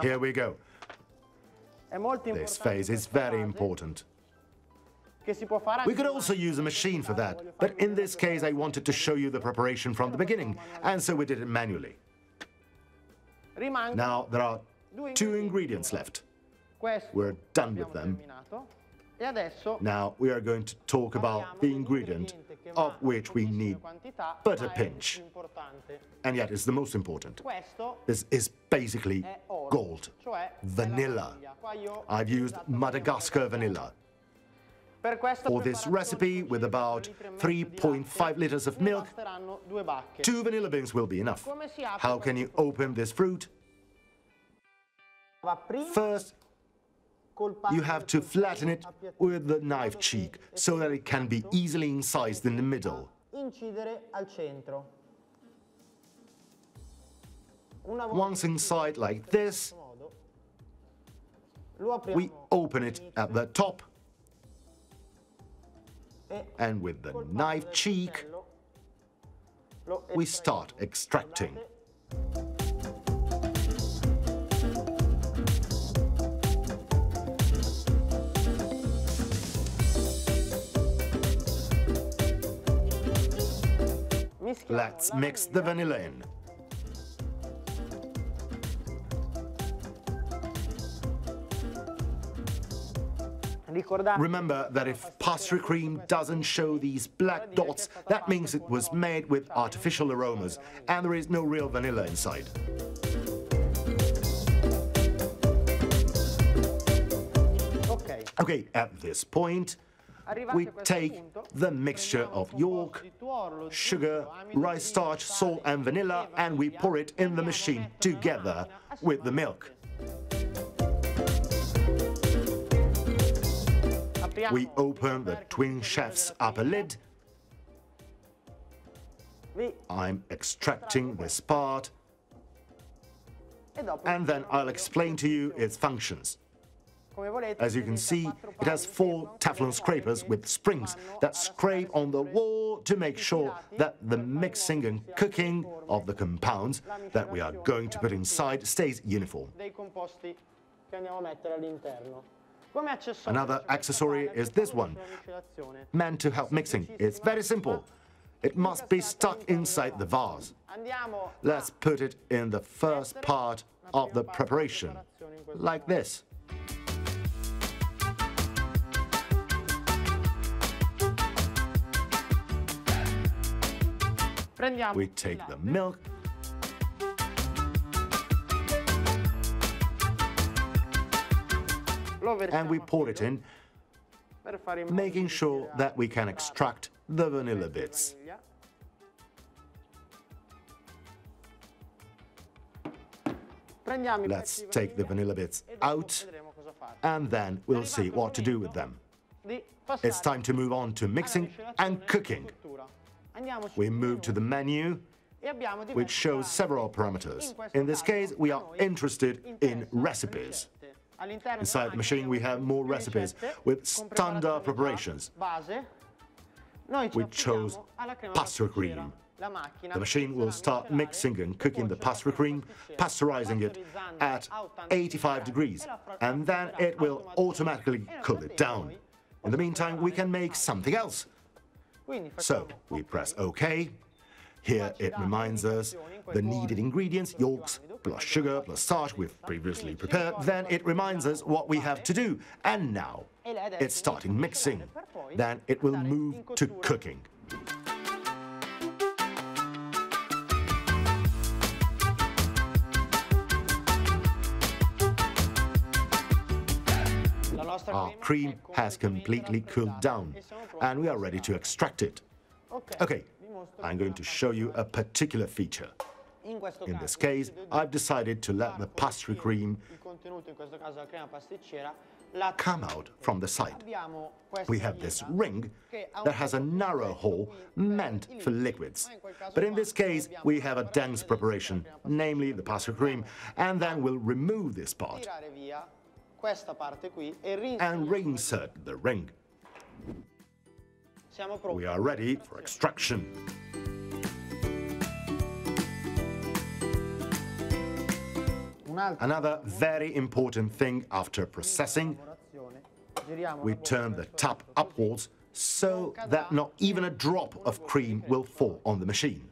Here we go. This phase is very important. We could also use a machine for that, but in this case I wanted to show you the preparation from the beginning, and so we did it manually. Now there are 2 ingredients left. We're done with them. Now we are going to talk about the ingredient of which we need but a pinch, and yet it's the most important. This is basically gold, vanilla. I've used Madagascar vanilla. For this recipe, with about 3.5 liters of milk, 2 vanilla beans will be enough. How can you open this fruit? First, you have to flatten it with the knife cheek so that it can be easily incised in the middle. Once inside like this, we open it at the top, and with the knife cheek, we start extracting. Let's mix the vanilla in. Remember that if pastry cream doesn't show these black dots, that means it was made with artificial aromas and there is no real vanilla inside. Okay, at this point, we take the mixture of yolk, sugar, rice starch, salt and vanilla, and we pour it in the machine together with the milk. We open the twin chef's upper lid. I'm extracting this part, and then I'll explain to you its functions. As you can see, it has 4 Teflon scrapers with springs that scrape on the wall to make sure that the mixing and cooking of the compounds that we are going to put inside stays uniform. Another accessory is this one, meant to help mixing. It's very simple. It must be stuck inside the vase. Let's put it in the first part of the preparation, like this. We take the milk, and we pour it in, making sure that we can extract the vanilla bits. Let's take the vanilla bits out, and then we'll see what to do with them. It's time to move on to mixing and cooking. We move to the menu, which shows several parameters. In this case, we are interested in recipes. Inside the machine, we have more recipes with standard preparations. We chose pastry cream. The machine will start mixing and cooking the pastry cream, pasteurizing it at 85 degrees, and then it will automatically cool it down. In the meantime, we can make something else. So we press OK. Here it reminds us the needed ingredients, yolks plus sugar plus starch we've previously prepared. Then it reminds us what we have to do. And now it's starting mixing. Then it will move to cooking. Our cream has completely cooled down, and we are ready to extract it. Okay, I'm going to show you a particular feature. In this case, I've decided to let the pastry cream come out from the side. We have this ring that has a narrow hole meant for liquids. But in this case, we have a dense preparation, namely the pastry cream, and then we'll remove this part and reinsert the ring. We are ready for extraction. Another very important thing after processing, we turn the tap upwards so that not even a drop of cream will fall on the machine.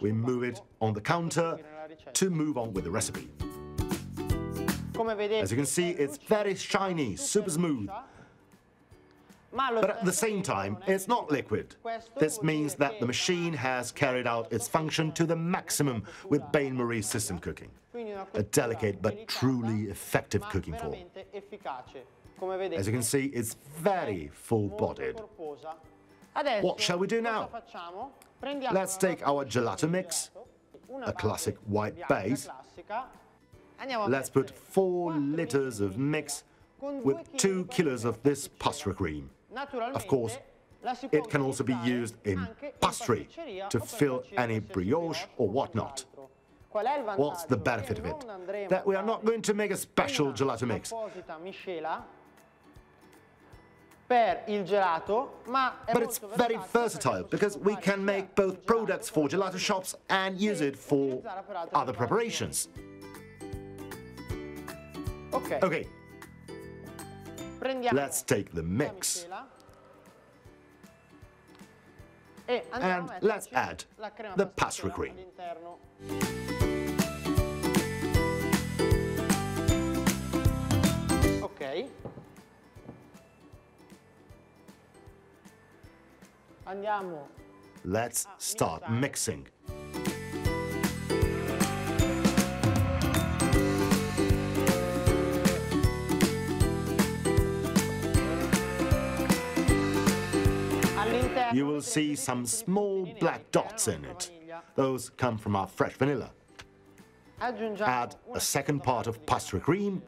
We move it on the counter to move on with the recipe. As you can see, it's very shiny, super smooth. But at the same time, it's not liquid. This means that the machine has carried out its function to the maximum with bain-marie system cooking. A delicate but truly effective cooking form. As you can see, it's very full-bodied. What shall we do now? Let's take our gelato mix, a classic white base. Let's put 4 liters of mix with 2 kilos of this pastry cream. Of course, it can also be used in pastry to fill any brioche or whatnot. What's the benefit of it? That we are not going to make a special gelato mix. But it's very versatile because we can make both products for gelato shops and use it for other preparations. Okay. Let's take the mix and let's add the pastry cream. Ok. Let's start mixing. You will see some small black dots in it. Those come from our fresh vanilla. Add a second part of pastry cream.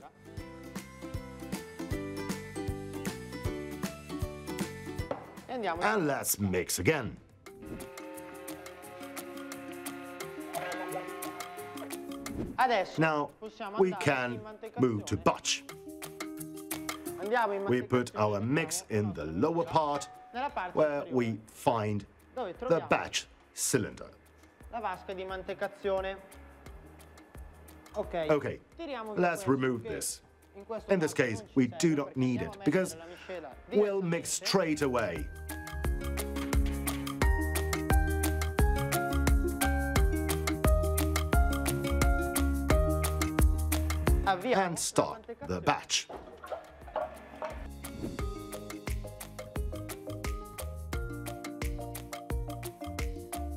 And let's mix again. Now we can move to batch. We put our mix in the lower part where we find the batch cylinder. Okay, let's remove this. In this case, we do not need it because we'll mix straight away. And start the batch.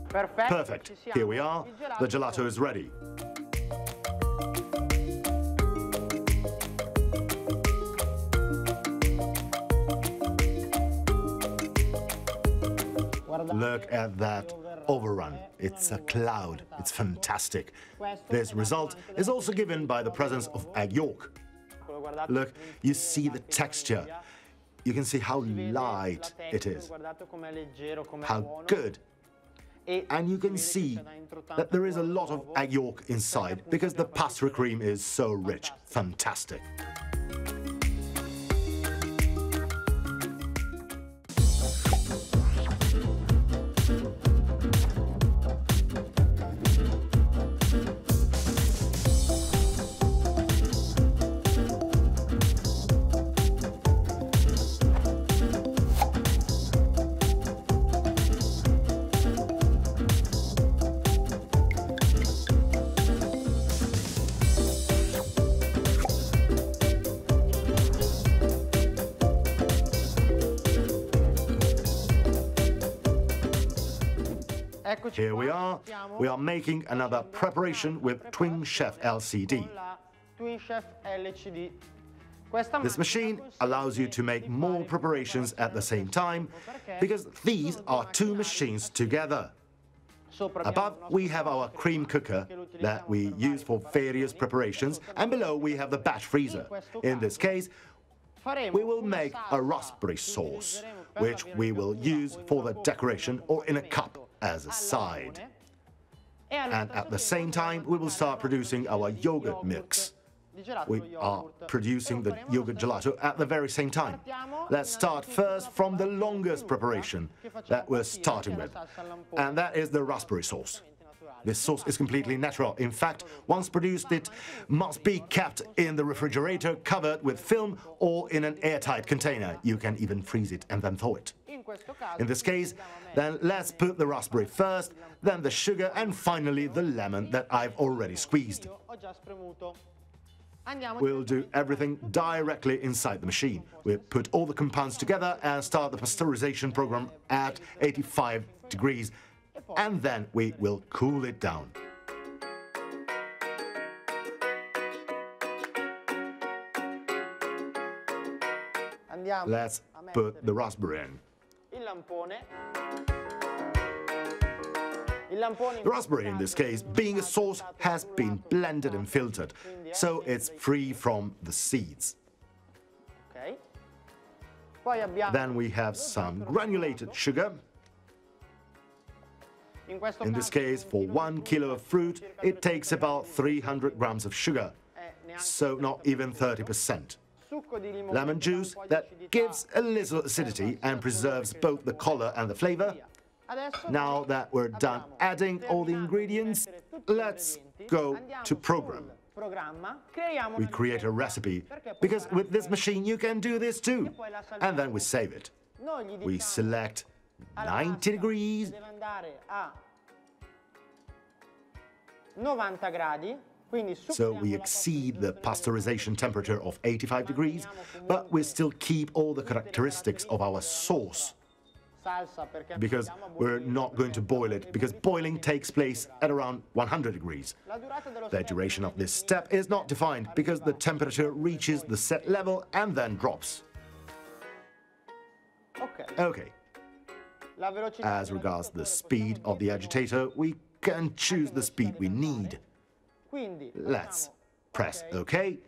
Perfect. Here we are. The gelato is ready. Look at that overrun. It's a cloud. It's fantastic. This result is also given by the presence of egg yolk. Look, you see the texture. You can see how light it is. How good. And you can see that there is a lot of egg yolk inside because the pastry cream is so rich. Fantastic. Here we are. We are making another preparation with Twin Chef LCD. This machine allows you to make more preparations at the same time because these are 2 machines together. Above we have our cream cooker that we use for various preparations, and below we have the batch freezer. In this case, we will make a raspberry sauce, which we will use for the decoration or in a cup as a side. And at the same time, we will start producing our yogurt mix. We are producing the yogurt gelato at the very same time. Let's start first from the longest preparation that we're starting with, and that is the raspberry sauce. This sauce is completely natural. In fact, once produced, it must be kept in the refrigerator covered with film or in an airtight container. You can even freeze it and then thaw it. In this case, then let's put the raspberry first, then the sugar, and finally the lemon that I've already squeezed. We'll do everything directly inside the machine. We'll put all the compounds together and start the pasteurization program at 85 degrees, and then we will cool it down. Let's put the raspberry in. The raspberry, in this case, being a sauce, has been blended and filtered, so it's free from the seeds. Then we have some granulated sugar. In this case, for 1 kilo of fruit, it takes about 300 grams of sugar, so not even 30%. Lemon juice that gives a little acidity and preserves both the color and the flavor. Now that we're done adding all the ingredients, let's go to program. We create a recipe, because with this machine you can do this too. And then we save it. We select 90 degrees. So we exceed the pasteurization temperature of 85 degrees, but we still keep all the characteristics of our sauce, because we're not going to boil it, because boiling takes place at around 100 degrees. The duration of this step is not defined, because the temperature reaches the set level and then drops. Okay. As regards the speed of the agitator, we can choose the speed we need. Let's press OK.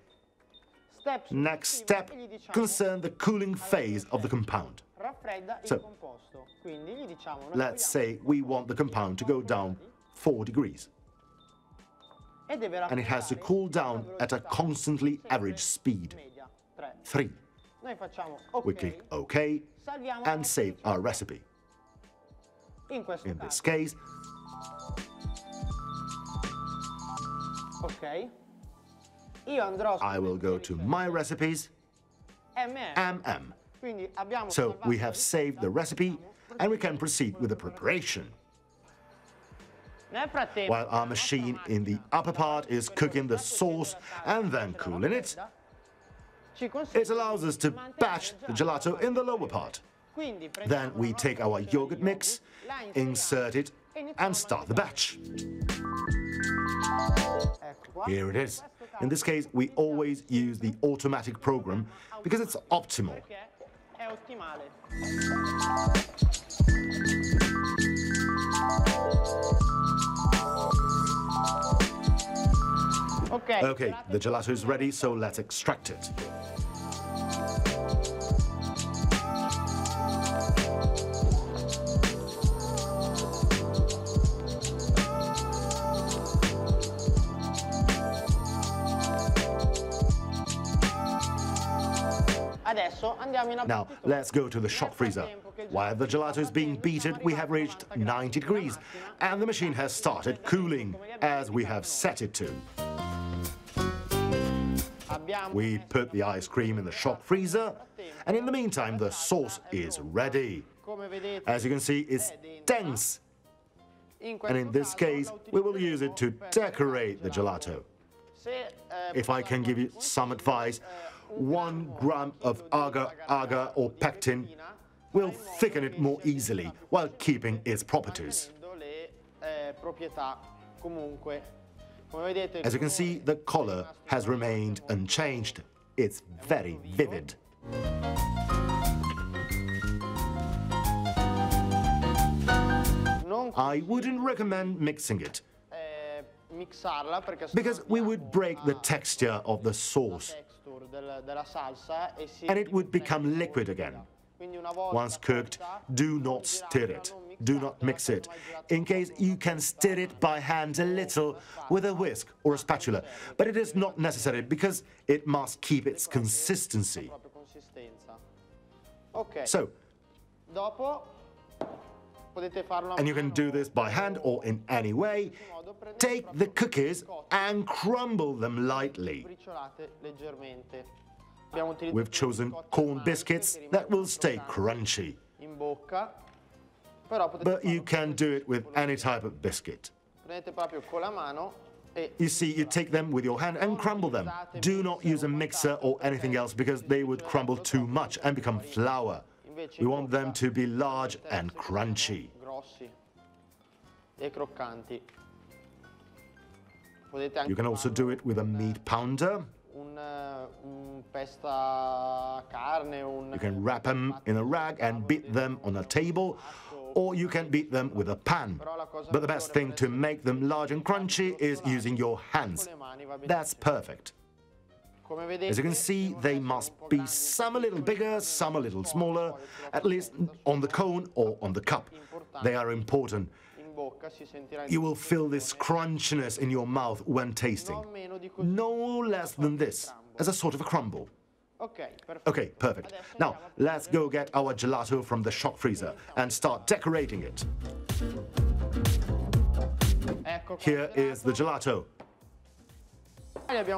Next step concerns the cooling phase of the compound. So, let's say we want the compound to go down 4 degrees. And it has to cool down at a constantly average speed, 3. We click OK and save our recipe. In this case, I will go to My Recipes, MM. So we have saved the recipe and we can proceed with the preparation. While our machine in the upper part is cooking the sauce and then cooling it, it allows us to batch the gelato in the lower part. Then we take our yogurt mix, insert it, and start the batch. Here it is. In this case, we always use the automatic program because it's optimal. Okay, the gelato is ready, so let's extract it. Now, let's go to the shock freezer. While the gelato is being beaten, we have reached 90 degrees, and the machine has started cooling, as we have set it to. We put the ice cream in the shock freezer, and in the meantime, the sauce is ready. As you can see, it's dense, and in this case, we will use it to decorate the gelato. If I can give you some advice, 1 gram of agar or pectin will thicken it more easily while keeping its properties. As you can see, the color has remained unchanged. It's very vivid. I wouldn't recommend mixing it, because we would break the texture of the sauce, and it would become liquid again. Once cooked, do not stir it. Do not mix it. In case, you can stir it by hand a little with a whisk or a spatula, but it is not necessary because it must keep its consistency. So, and you can do this by hand or in any way. Take the cookies and crumble them lightly. We've chosen corn biscuits that will stay crunchy. But you can do it with any type of biscuit. You see, you take them with your hand and crumble them. Do not use a mixer or anything else because they would crumble too much and become flour. We want them to be large and crunchy. You can also do it with a meat pounder. You can wrap them in a rag and beat them on a table, or you can beat them with a pan. But the best thing to make them large and crunchy is using your hands. That's perfect. As you can see, they must be some a little bigger, some a little smaller, at least on the cone or on the cup. They are important. You will feel this crunchiness in your mouth when tasting. No less than this, as a sort of a crumble. Okay, perfect. Now, let's go get our gelato from the shock freezer and start decorating it. Here is the gelato.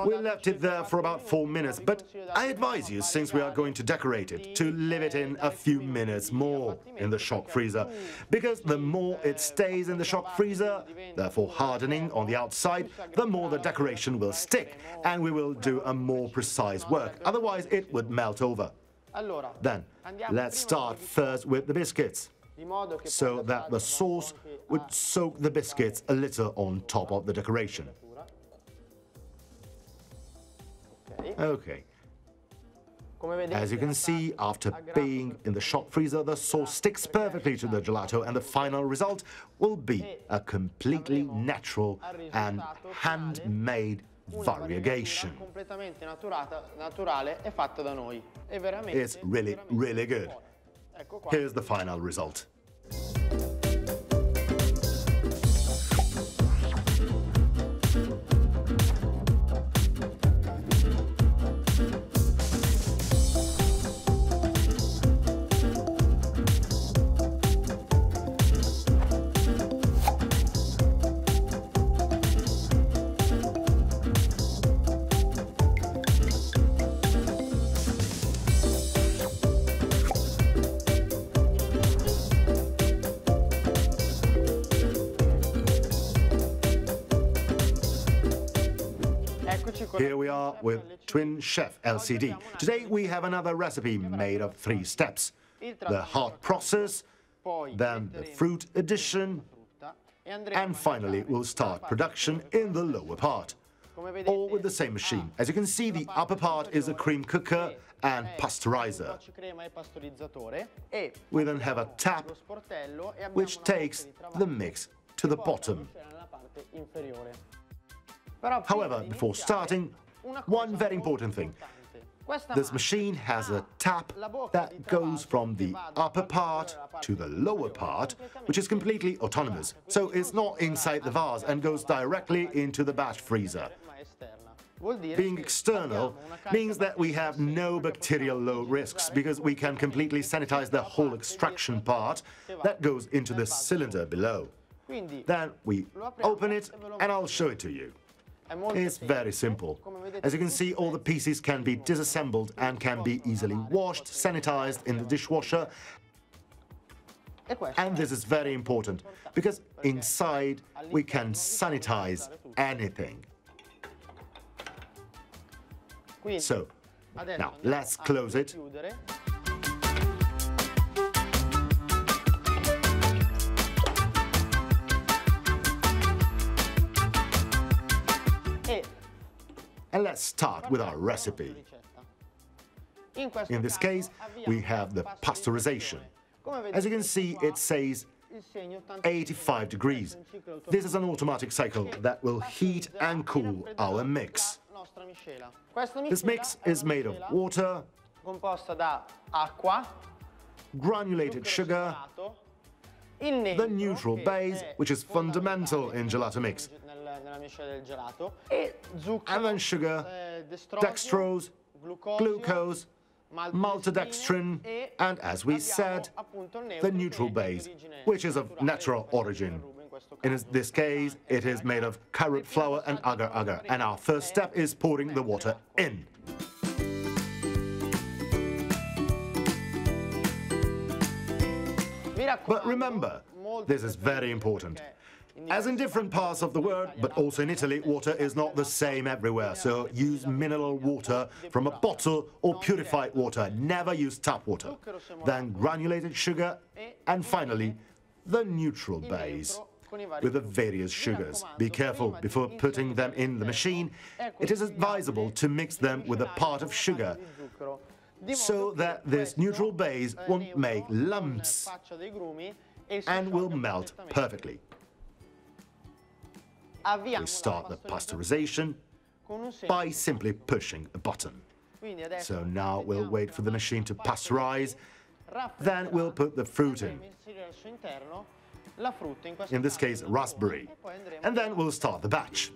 We left it there for about 4 minutes, but I advise you, since we are going to decorate it, to leave it in a few minutes more in the shock freezer, because the more it stays in the shock freezer, therefore hardening on the outside, the more the decoration will stick, and we will do a more precise work, otherwise it would melt over. Then, let's start first with the biscuits, so that the sauce would soak the biscuits a little on top of the decoration. Okay. As you can see, after being in the shock freezer, the sauce sticks perfectly to the gelato, and the final result will be a completely natural and handmade variegation. It's really, really good. Here's the final result. Here we are with Twin Chef LCD. Today we have another recipe made of 3 steps. The hot process, then the fruit addition, and finally we'll start production in the lower part. All with the same machine. As you can see, the upper part is a cream cooker and pasteurizer. We then have a tap which takes the mix to the bottom. However, before starting, one very important thing. This machine has a tap that goes from the upper part to the lower part, which is completely autonomous. So it's not inside the vase and goes directly into the batch freezer. Being external means that we have no bacterial load risks because we can completely sanitize the whole extraction part that goes into the cylinder below. Then we open it and I'll show it to you. It's very simple. As you can see, all the pieces can be disassembled and can be easily washed, sanitized in the dishwasher. And this is very important, because inside we can sanitize anything. So, now let's close it. And let's start with our recipe. In this case, we have the pasteurization. As you can see, it says 85 degrees. This is an automatic cycle that will heat and cool our mix. This mix is made of water, granulated sugar, the neutral base, which is fundamental in gelato mix, and then sugar, dextrose, glucose, maltodextrin, and, as we said, the neutral base, which is of natural origin. In this case, it is made of carrot flour and agar-agar, and our first step is pouring the water in. But remember, this is very important. As in different parts of the world, but also in Italy, water is not the same everywhere. So use mineral water from a bottle or purified water. Never use tap water. Then granulated sugar, and finally, the neutral base with the various sugars. Be careful before putting them in the machine. It is advisable to mix them with a part of sugar so that this neutral base won't make lumps and will melt perfectly. We start the pasteurization by simply pushing a button. So now we'll wait for the machine to pasteurize, then we'll put the fruit in this case raspberry, and then we'll start the batch.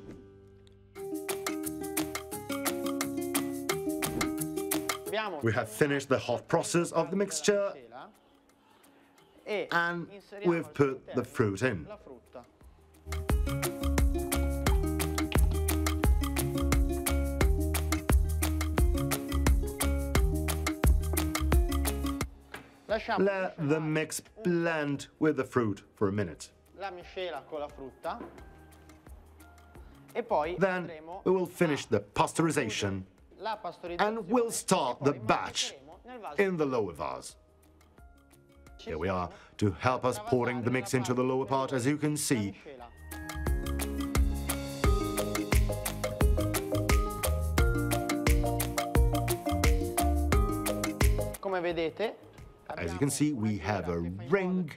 We have finished the hot process of the mixture, and we've put the fruit in. Let the mix blend with the fruit for a minute. Then we will finish the pasteurization and we'll start the batch in the lower vase. Here we are to help us pouring the mix into the lower part, as you can see. As you can see, we have a ring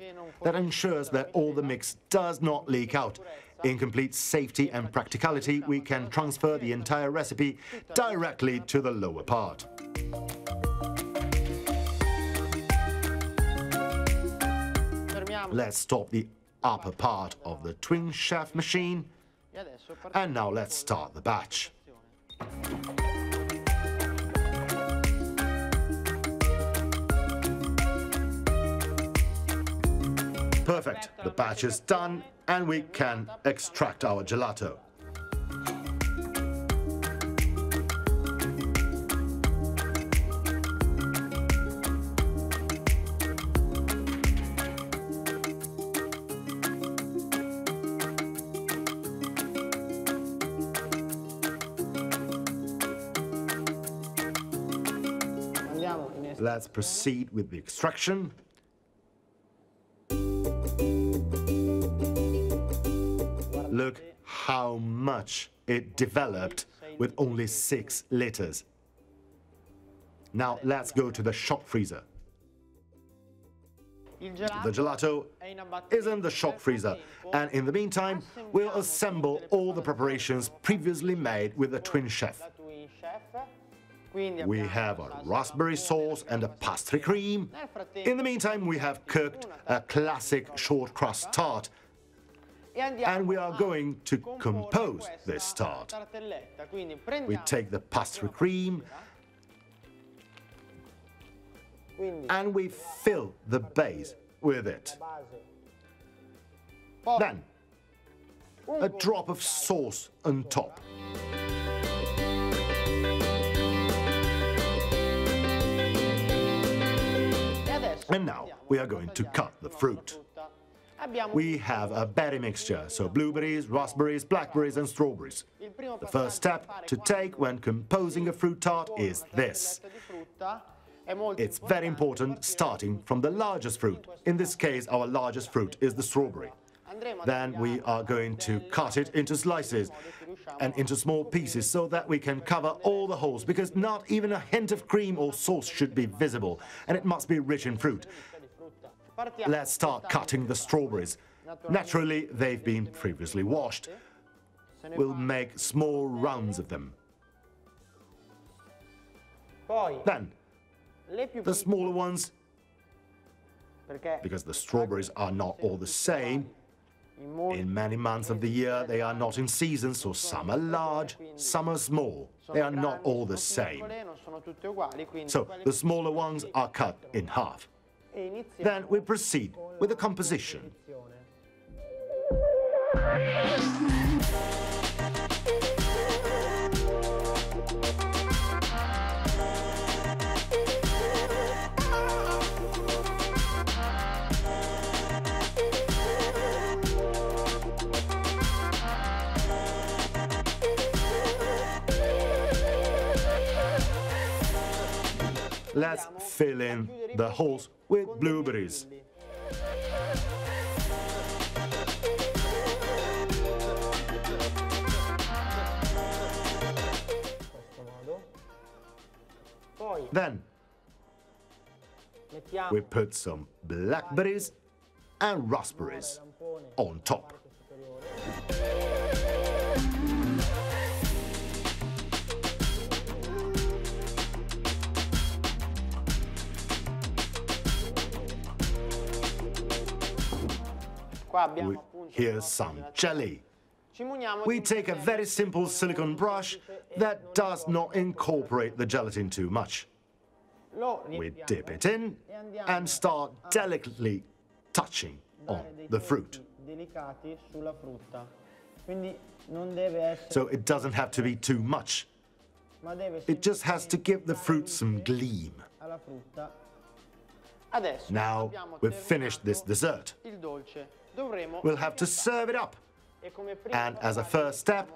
that ensures that all the mix does not leak out. In complete safety and practicality, we can transfer the entire recipe directly to the lower part. Let's stop the upper part of the twin shaft machine, and now let's start the batch. Perfect. The batch is done, and we can extract our gelato. Let's proceed with the extraction. Look how much it developed with only 6 liters. Now let's go to the shock freezer. The gelato is in the shock freezer, and in the meantime, we'll assemble all the preparations previously made with the twin chef. We have a raspberry sauce and a pastry cream. In the meantime, we have cooked a classic short crust tart, and we are going to compose this tart. We take the pastry cream and we fill the base with it. Then, a drop of sauce on top. And now we are going to cut the fruit. We have a berry mixture, so blueberries, raspberries, blackberries and strawberries. The first step to take when composing a fruit tart is this. It's very important starting from the largest fruit. In this case, our largest fruit is the strawberry. Then we are going to cut it into slices and into small pieces so that we can cover all the holes, because not even a hint of cream or sauce should be visible, and it must be rich in fruit. Let's start cutting the strawberries. Naturally, they've been previously washed. We'll make small rounds of them. Then, the smaller ones, because the strawberries are not all the same. In many months of the year, they are not in season, so some are large, some are small. They are not all the same. So the smaller ones are cut in half. Then we proceed with the composition. Let's fill in the holes with blueberries. Then we put some blackberries and raspberries on top. Here's some jelly. We take a very simple silicone brush that does not incorporate the gelatin too much. We dip it in and start delicately touching on the fruit. So it doesn't have to be too much. It just has to give the fruit some gleam. Now we've finished this dessert. We'll have to serve it up. And as a first step,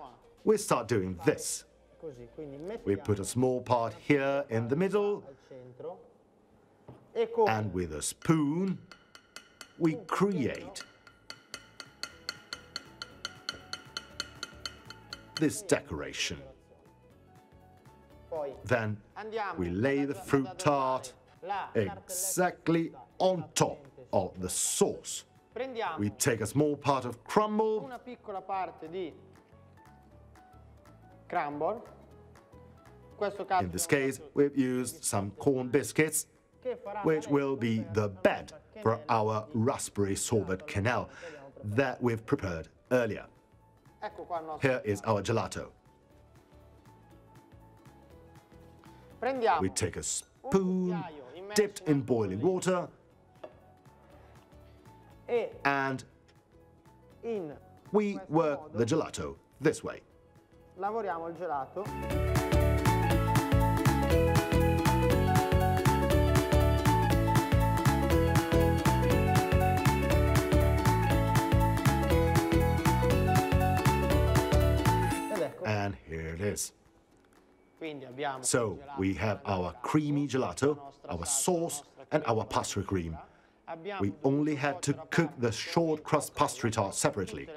we start doing this. We put a small part here in the middle, and with a spoon, we create this decoration. Then we lay the fruit tart exactly on top of the sauce. We take a small part of crumble, in this case we've used some corn biscuits, which will be the bed for our raspberry sorbet canal that we've prepared earlier. Here is our gelato. We take a spoon dipped in boiling water and we work the gelato this way. Lavoriamo il gelato. And here it is. So we have our creamy gelato, our sauce, and our pastry cream. We only had to cook the short crust pastry tart separately.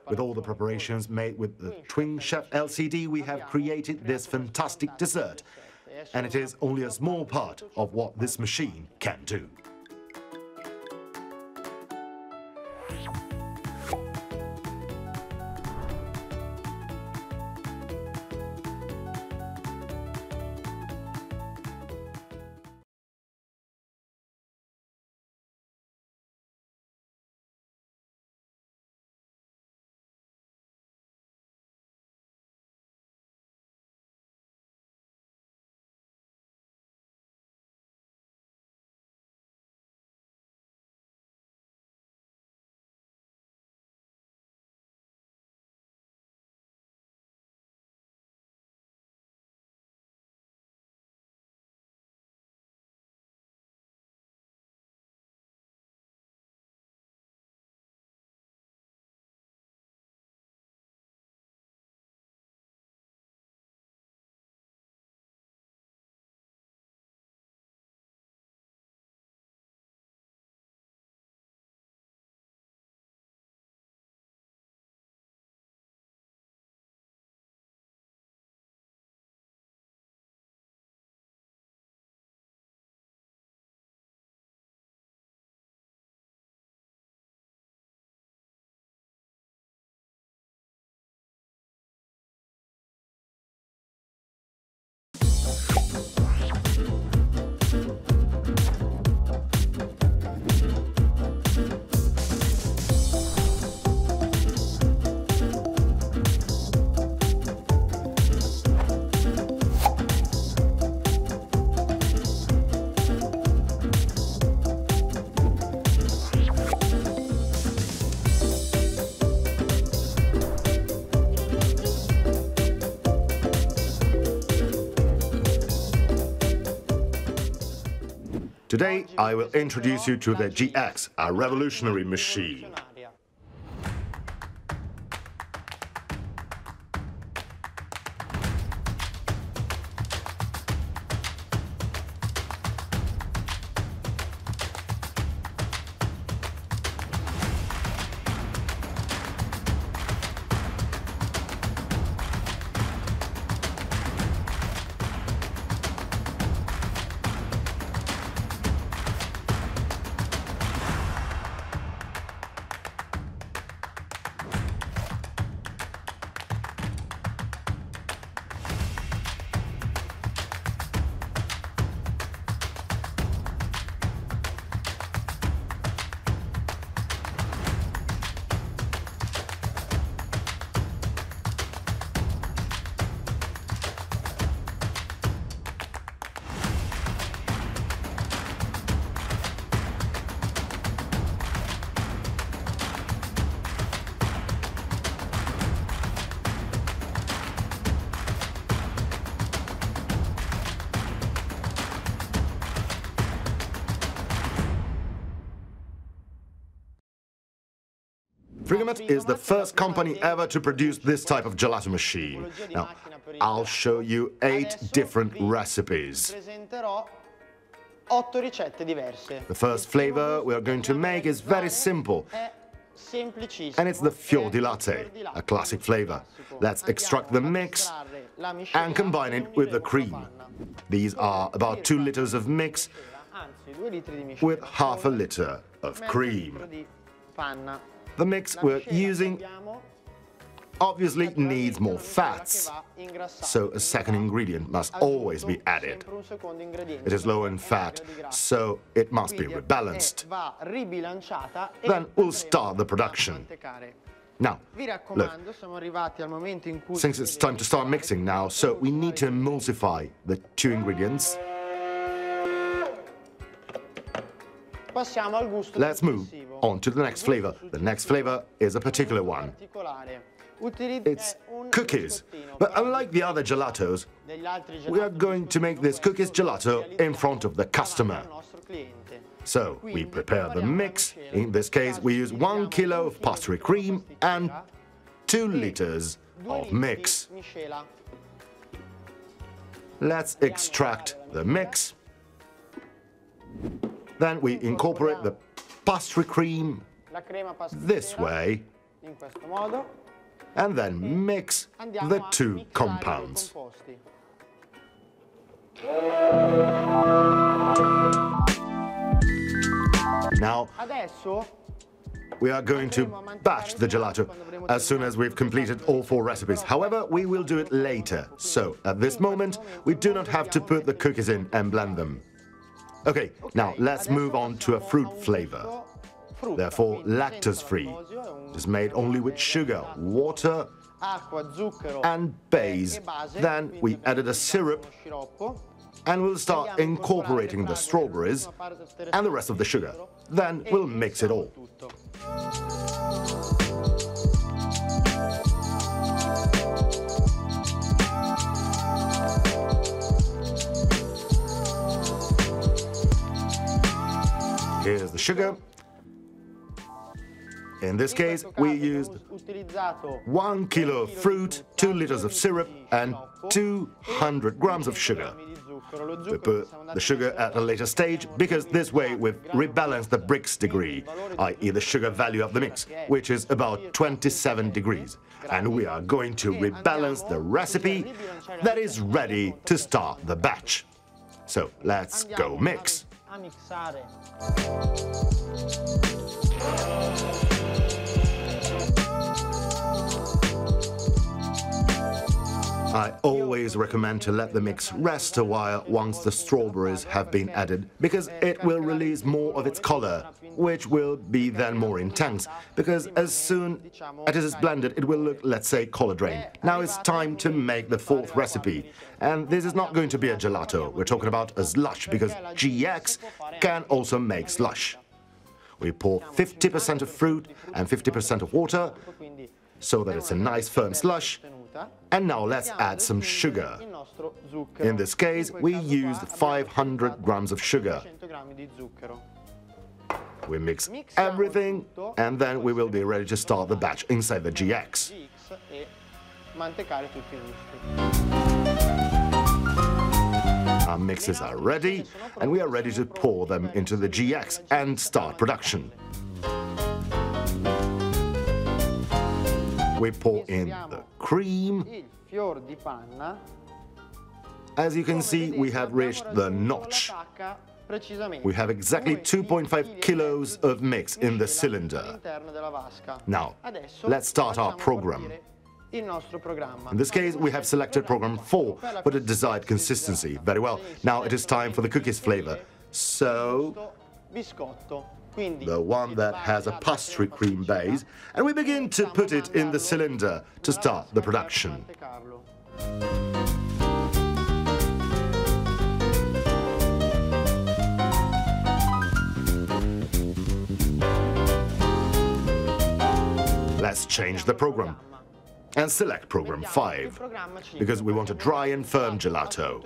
With all the preparations made with the Twin Chef LCD, we have created this fantastic dessert. And it is only a small part of what this machine can do. Today, I will introduce you to the GX, a revolutionary machine. Frigomat is the first company ever to produce this type of gelato machine. Now, I'll show you 8 different recipes. Presenterò 8 ricette diverse. The first flavor we are going to make is very simple, È semplicissimo. and it's the fior di latte, a classic flavor. Let's extract the mix and combine it with the cream. These are about 2 liters of mix Anzi, 2 litri di miscela. with half a liter of cream. Di panna. The mix La we're miscela using che abbiamo obviously needs more fats, che va ingrassato. so a second ingredient must always be added. Sempre un secondo ingrediente. It is low in fat, so it must be Quindi rebalanced. va ribilanciata e Then we'll andremo start the a production. mantecare. Now, Vi look, raccomando, siamo arrivati al momento in cui since it's time to start mixing now, so we need to emulsify the 2 ingredients. passiamo al gusto Let's move successivo. on to the next flavor. The next flavor is a particular one. Particolare. It's cookies. But unlike the other gelatos, we are going to make this cookies gelato in front of the customer. So we prepare the mix. In this case, we use 1 kilo of pastry cream and 2 liters of mix. Let's extract the mix. Then we incorporate the pastry cream this way, in questo modo, and then mix andiamo the a 2 mixare i compounds. composti. Now, Adesso we are going to batch the gelato as soon as we've completed all 4 recipes. However, we will do it later. So, at this moment, we do not have to put the cookies in and blend them. Okay, now let's move on to a fruit flavor. Therefore, lactose-free. It is made only with sugar, water, acqua, zucchero and base. e base, Then we added a syrup, sciroppo. and we'll start incorporating the strawberries and the rest of the sugar. Then we'll mix it all. Here's the sugar. In this case, we used 1 kilo of fruit, 2 liters of syrup, and 200 grams of sugar. We put the sugar at a later stage because this way we've rebalanced the Brix degree, i.e. the sugar value of the mix, which is about 27 degrees. And we are going to rebalance the recipe that is ready to start the batch. So let's go mix. A mixare. I always recommend to let the mix rest a while once the strawberries have been added, because it will release more of its color, which will be then more intense, because as soon as it is blended, it will look, let's say, color drain. Now it's time to make the 4th recipe, and this is not going to be a gelato. We're talking about a slush, because GX can also make slush. We pour 50% of fruit and 50% of water, so that it's a nice firm slush. And now let's add some sugar. In this case, we used 500 grams of sugar. We mix everything, and then we will be ready to start the batch inside the GX. Our mixes are ready, and we are ready to pour them into the GX and start production. We pour in the cream. As you can see, we have reached the notch. We have exactly 2.5 kilos of mix in the cylinder. Now, let's start our program. In this case, we have selected program 4 for the desired consistency. Very well. Now it is time for the cookies flavor. So, the one that has a pastry cream base, and we begin to put it in the cylinder to start the production. Let's change the program and select program 5, because we want a dry and firm gelato.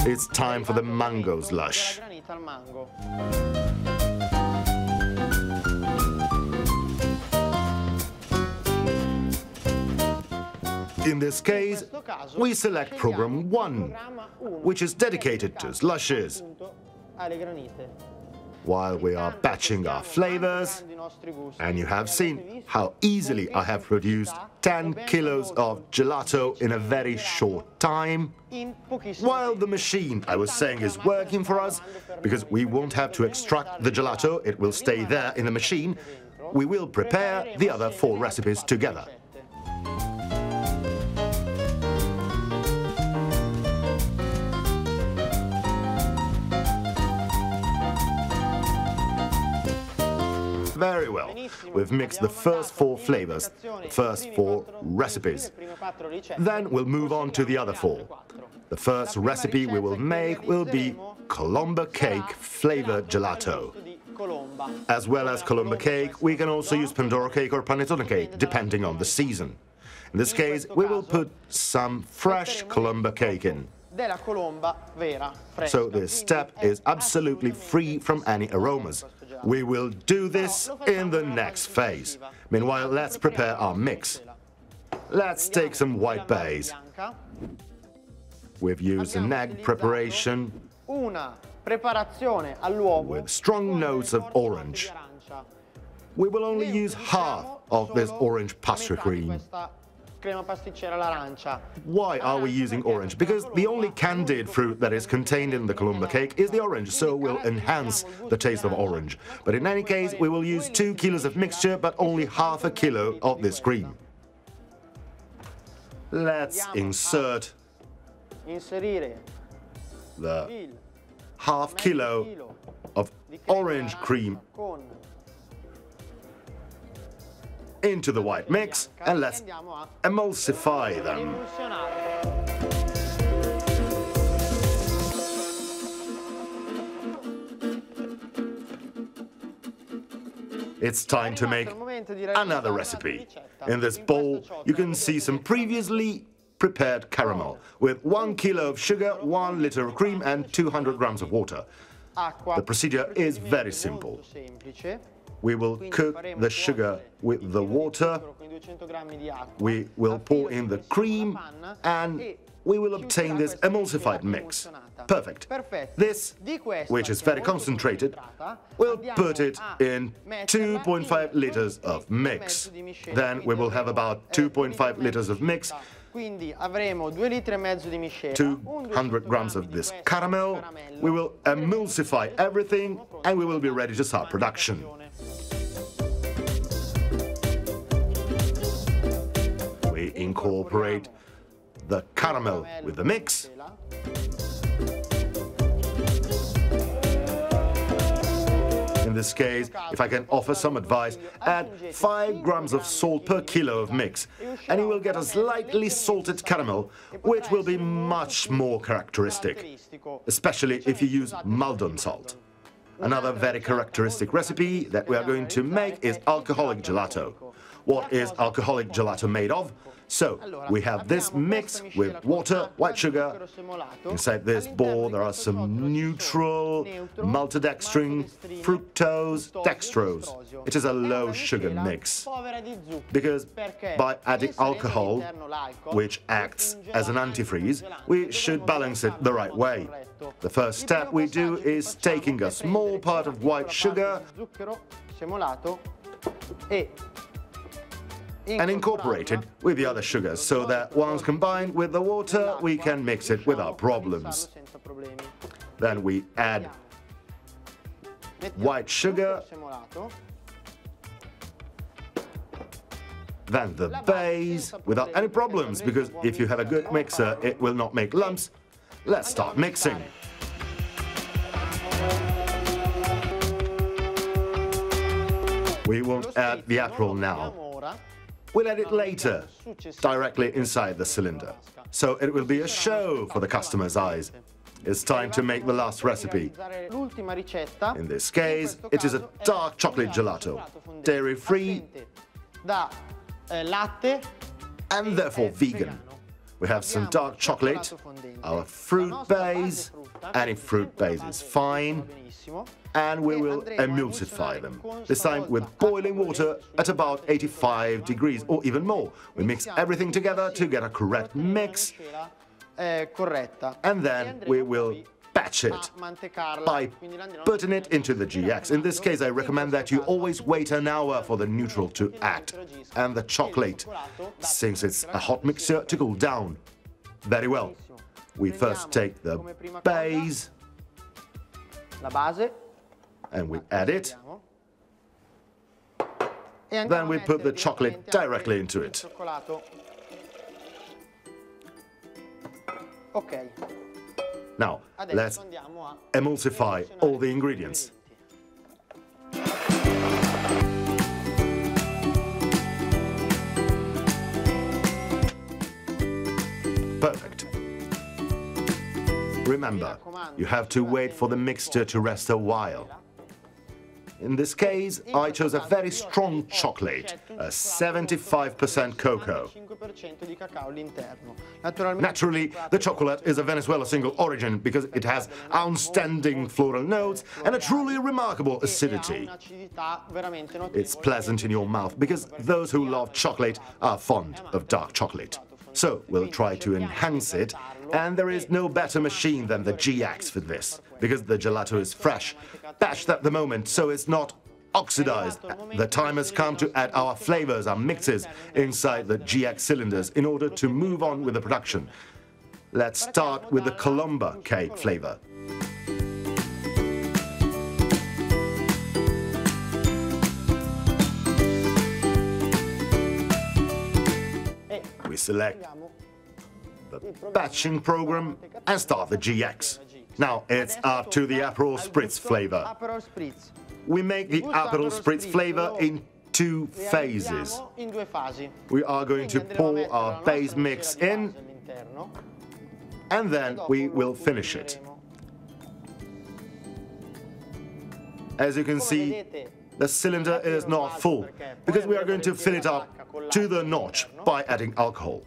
It's time for the mango slush. Granita al mango. In this case, we select program 1, which is dedicated to slushes. Alle granite. While we are batching our flavors, and you have seen how easily I have produced 10 kilos of gelato in a very short time, while the machine, I was saying, is working for us, because we won't have to extract the gelato, it will stay there in the machine, we will prepare the other 4 recipes together. Very well. We've mixed the first 4 flavors, the first 4 recipes. Then we'll move on to the other 4. The first recipe we will make will be Colombo cake flavored gelato. As well as Colombo cake, we can also use Pandoro cake or panettone cake, depending on the season. In this case, we will put some fresh Colombo cake in. So this step is absolutely free from any aromas. We will do this in the next phase. Meanwhile, let's prepare our mix. Let's take some white base. We've used an egg preparation with strong notes of orange. We will only use half of this orange pastry cream. Why are we using orange? Because the only candied fruit that is contained in the Colombo cake is the orange, so we'll enhance the taste of orange. But in any case, we will use 2 kilos of mixture, but only half a kilo of this cream. Let's insert the half kilo of orange cream into the white mix, and let's emulsify them. It's time to make another recipe. In this bowl, you can see some previously prepared caramel with 1 kilo of sugar, 1 liter of cream, and 200 grams of water. The procedure is very simple. We will cook the sugar with the water, we will pour in the cream, and we will obtain this emulsified mix. Perfect. This, which is very concentrated, we'll put it in 2.5 liters of mix. Then we will have about 2.5 liters of mix, 200 grams of this caramel. We will emulsify everything, and we will be ready to start production. We incorporate the caramel with the mix. In this case, if I can offer some advice, add 5 grams of salt per kilo of mix, and you will get a slightly salted caramel, which will be much more characteristic, especially if you use Maldon salt. Another very characteristic recipe that we are going to make is alcoholic gelato. What is alcoholic gelato made of? So, we have this mix with water, white sugar. Inside this bowl there are some neutral, maltodextrin, fructose, dextrose. It is a low sugar mix, because by adding alcohol, which acts as an antifreeze, we should balance it the right way. The first step we do is taking a small part of white sugar and incorporate it with the other sugars, so that once combined with the water, we can mix it without problems. Then we add white sugar, then the base, without any problems, because if you have a good mixer, it will not make lumps. Let's start mixing. We won't add the Aperol now. We'll add it later, directly inside the cylinder. So it will be a show for the customer's eyes. It's time to make the last recipe. In this case, it is a dark chocolate gelato, dairy-free, and therefore vegan. We have some dark chocolate, our fruit base, any fruit base is fine, and we will emulsify them, this time with boiling water at about 85 degrees or even more. We mix everything together to get a correct mix, and then we will batch it by putting it into the GX. In this case, I recommend that you always wait an hour for the neutral to act and the chocolate, since it's a hot mixture, to cool down. Very well. We first take the base and we add it. Then we put the chocolate directly into it. Now, let's emulsify all the ingredients. Perfect. Remember, you have to wait for the mixture to rest a while. In this case, I chose a very strong chocolate, a 75% cocoa. Naturally, the chocolate is a Venezuela single origin because it has outstanding floral notes and a truly remarkable acidity. It's pleasant in your mouth because those who love chocolate are fond of dark chocolate. So we'll try to enhance it, and there is no better machine than the GX for this, because the gelato is fresh, batched at the moment, so it's not oxidized. The time has come to add our flavors and mixes inside the GX cylinders in order to move on with the production. Let's start with the Colomba cake flavor. We select the batching program and start the GX. Now it's up to the Aperol Spritz flavor. We make the Aperol Spritz flavor in two phases. We are going to pour our base mix in, and then we will finish it. As you can see, the cylinder is not full, because we are going to fill it up to the notch by adding alcohol.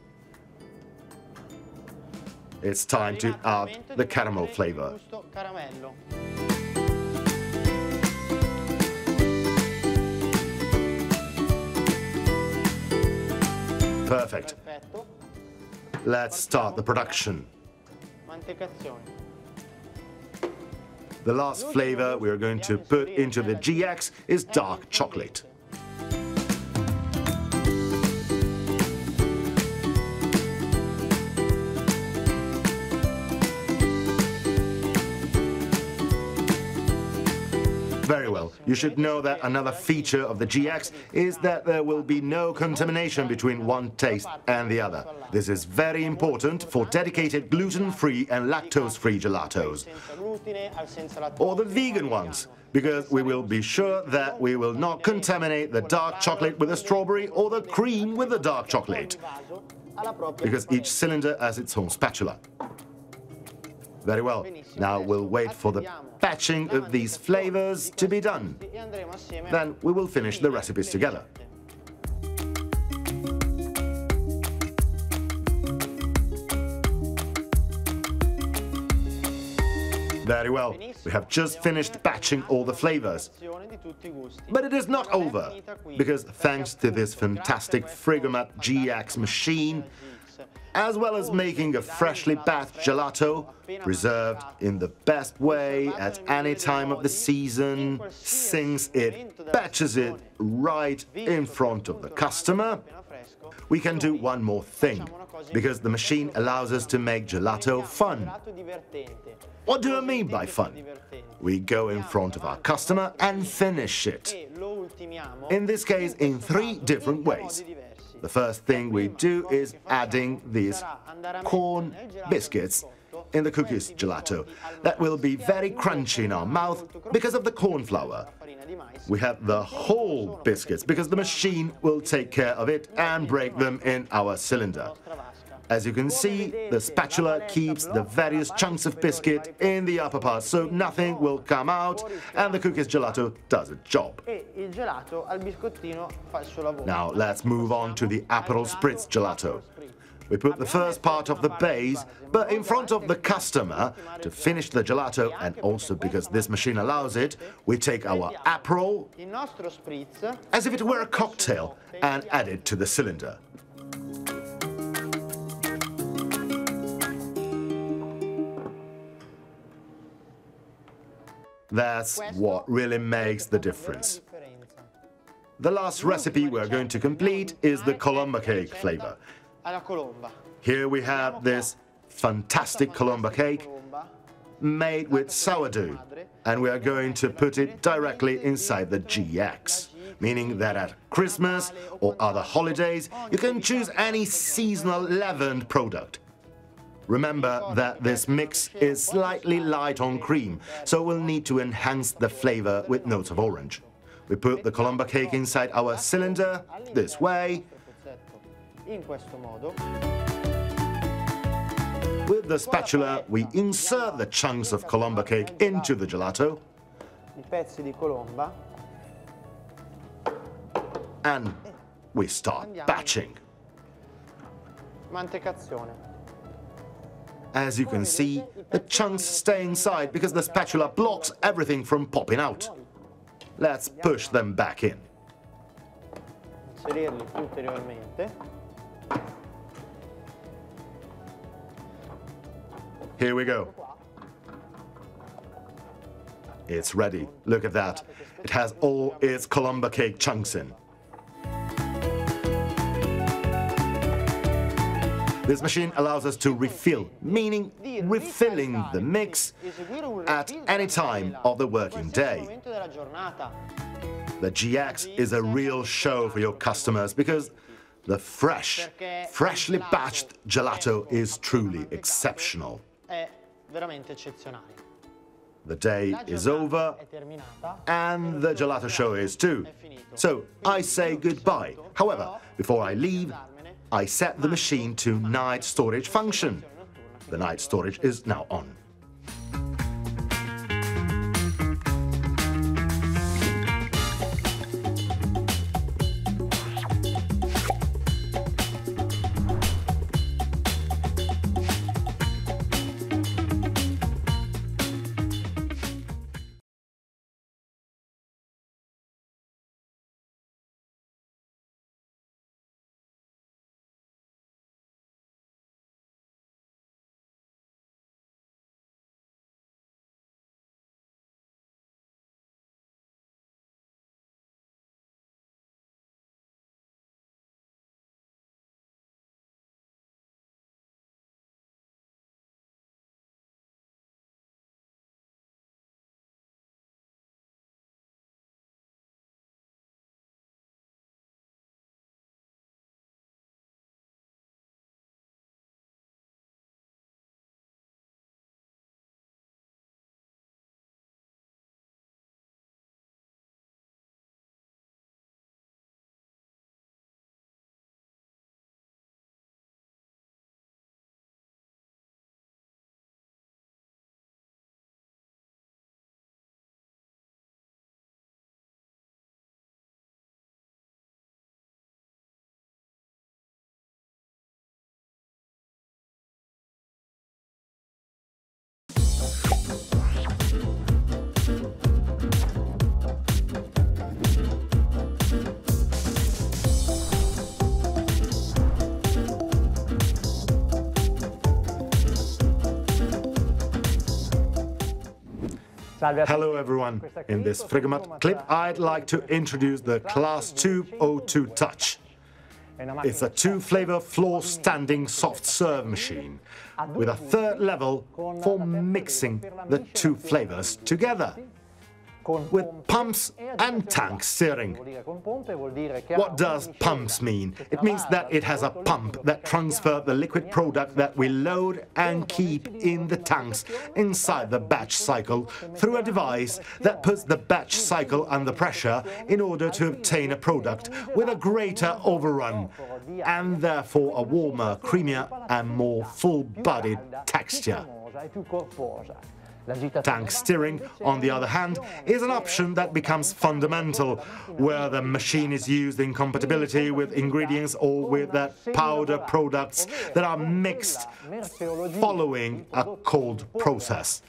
It's time to add the caramel flavor. Perfect. Let's start the production. The last flavor we are going to put into the GX is dark chocolate. Very well. You should know that another feature of the GX is that there will be no contamination between one taste and the other. This is very important for dedicated gluten-free and lactose-free gelatos, or the vegan ones, because we will be sure that we will not contaminate the dark chocolate with the strawberry or the cream with the dark chocolate, because each cylinder has its own spatula. Very well. Now we'll wait for the batching of these flavors to be done. Then we will finish the recipes together. Very well. We have just finished batching all the flavors. But it is not over, because thanks to this fantastic Frigomat GX machine, as well as making a freshly batched gelato, preserved in the best way at any time of the season, since it batches it right in front of the customer, we can do one more thing, because the machine allows us to make gelato fun. What do I mean by fun? We go in front of our customer and finish it. In this case, in 3 different ways. The first thing we do is adding these corn biscuits in the cookies gelato. That will be very crunchy in our mouth because of the corn flour. We have the whole biscuits because the machine will take care of it and break them in our cylinder. As you can see, the spatula keeps the various chunks of biscuit in the upper part, so nothing will come out, and the cookies gelato does its job. Now let's move on to the Aperol Spritz gelato. We put the first part of the base, but in front of the customer to finish the gelato, and also because this machine allows it, we take our Aperol Il nostro spritz. as if it were a cocktail and add it to the cylinder. That's what really makes the difference. The last recipe we're going to complete is the Colombo cake flavor. Alla colomba. Here we have this fantastic Colombo cake made with sourdough, and we are going to put it directly inside the GX, meaning that at Christmas or other holidays you can choose any seasonal leavened product. Remember that this mix is slightly light on cream, so we'll need to enhance the flavor with notes of orange. We put the Colombo cake inside our cylinder, this way. In questo modo. With the spatula, we insert the chunks of Colombo cake into the gelato. I pezzi di colomba. And we start batching. Mantecazione. As you can see, the chunks stay inside because the spatula blocks everything from popping out. Let's push them back in. Inserirli ulteriormente. Here we go. It's ready. Look at that. It has all its Colombo cake chunks in. This machine allows us to refill, meaning refilling the mix at any time of the working day. The GX is a real show for your customers because the freshly batched gelato is truly exceptional. È veramente eccezionale. The day is over and the gelato show is too. So I say goodbye. However, before I leave, I set the machine to night storage function. The night storage is now on. Hello everyone. In this Frigomat clip, I'd like to introduce the KLASS Tube 02 Touch. It's a two-flavor floor-standing soft serve machine with a third level for mixing the two flavors together, with pumps and tank steering. What does pumps mean? It means that it has a pump that transfers the liquid product that we load and keep in the tanks inside the batch cycle through a device that puts the batch cycle under pressure in order to obtain a product with a greater overrun and therefore a warmer, creamier and more full-bodied texture. Tank steering, on the other hand, is an option that becomes fundamental where the machine is used in compatibility with ingredients or with that powder products that are mixed following a cold process,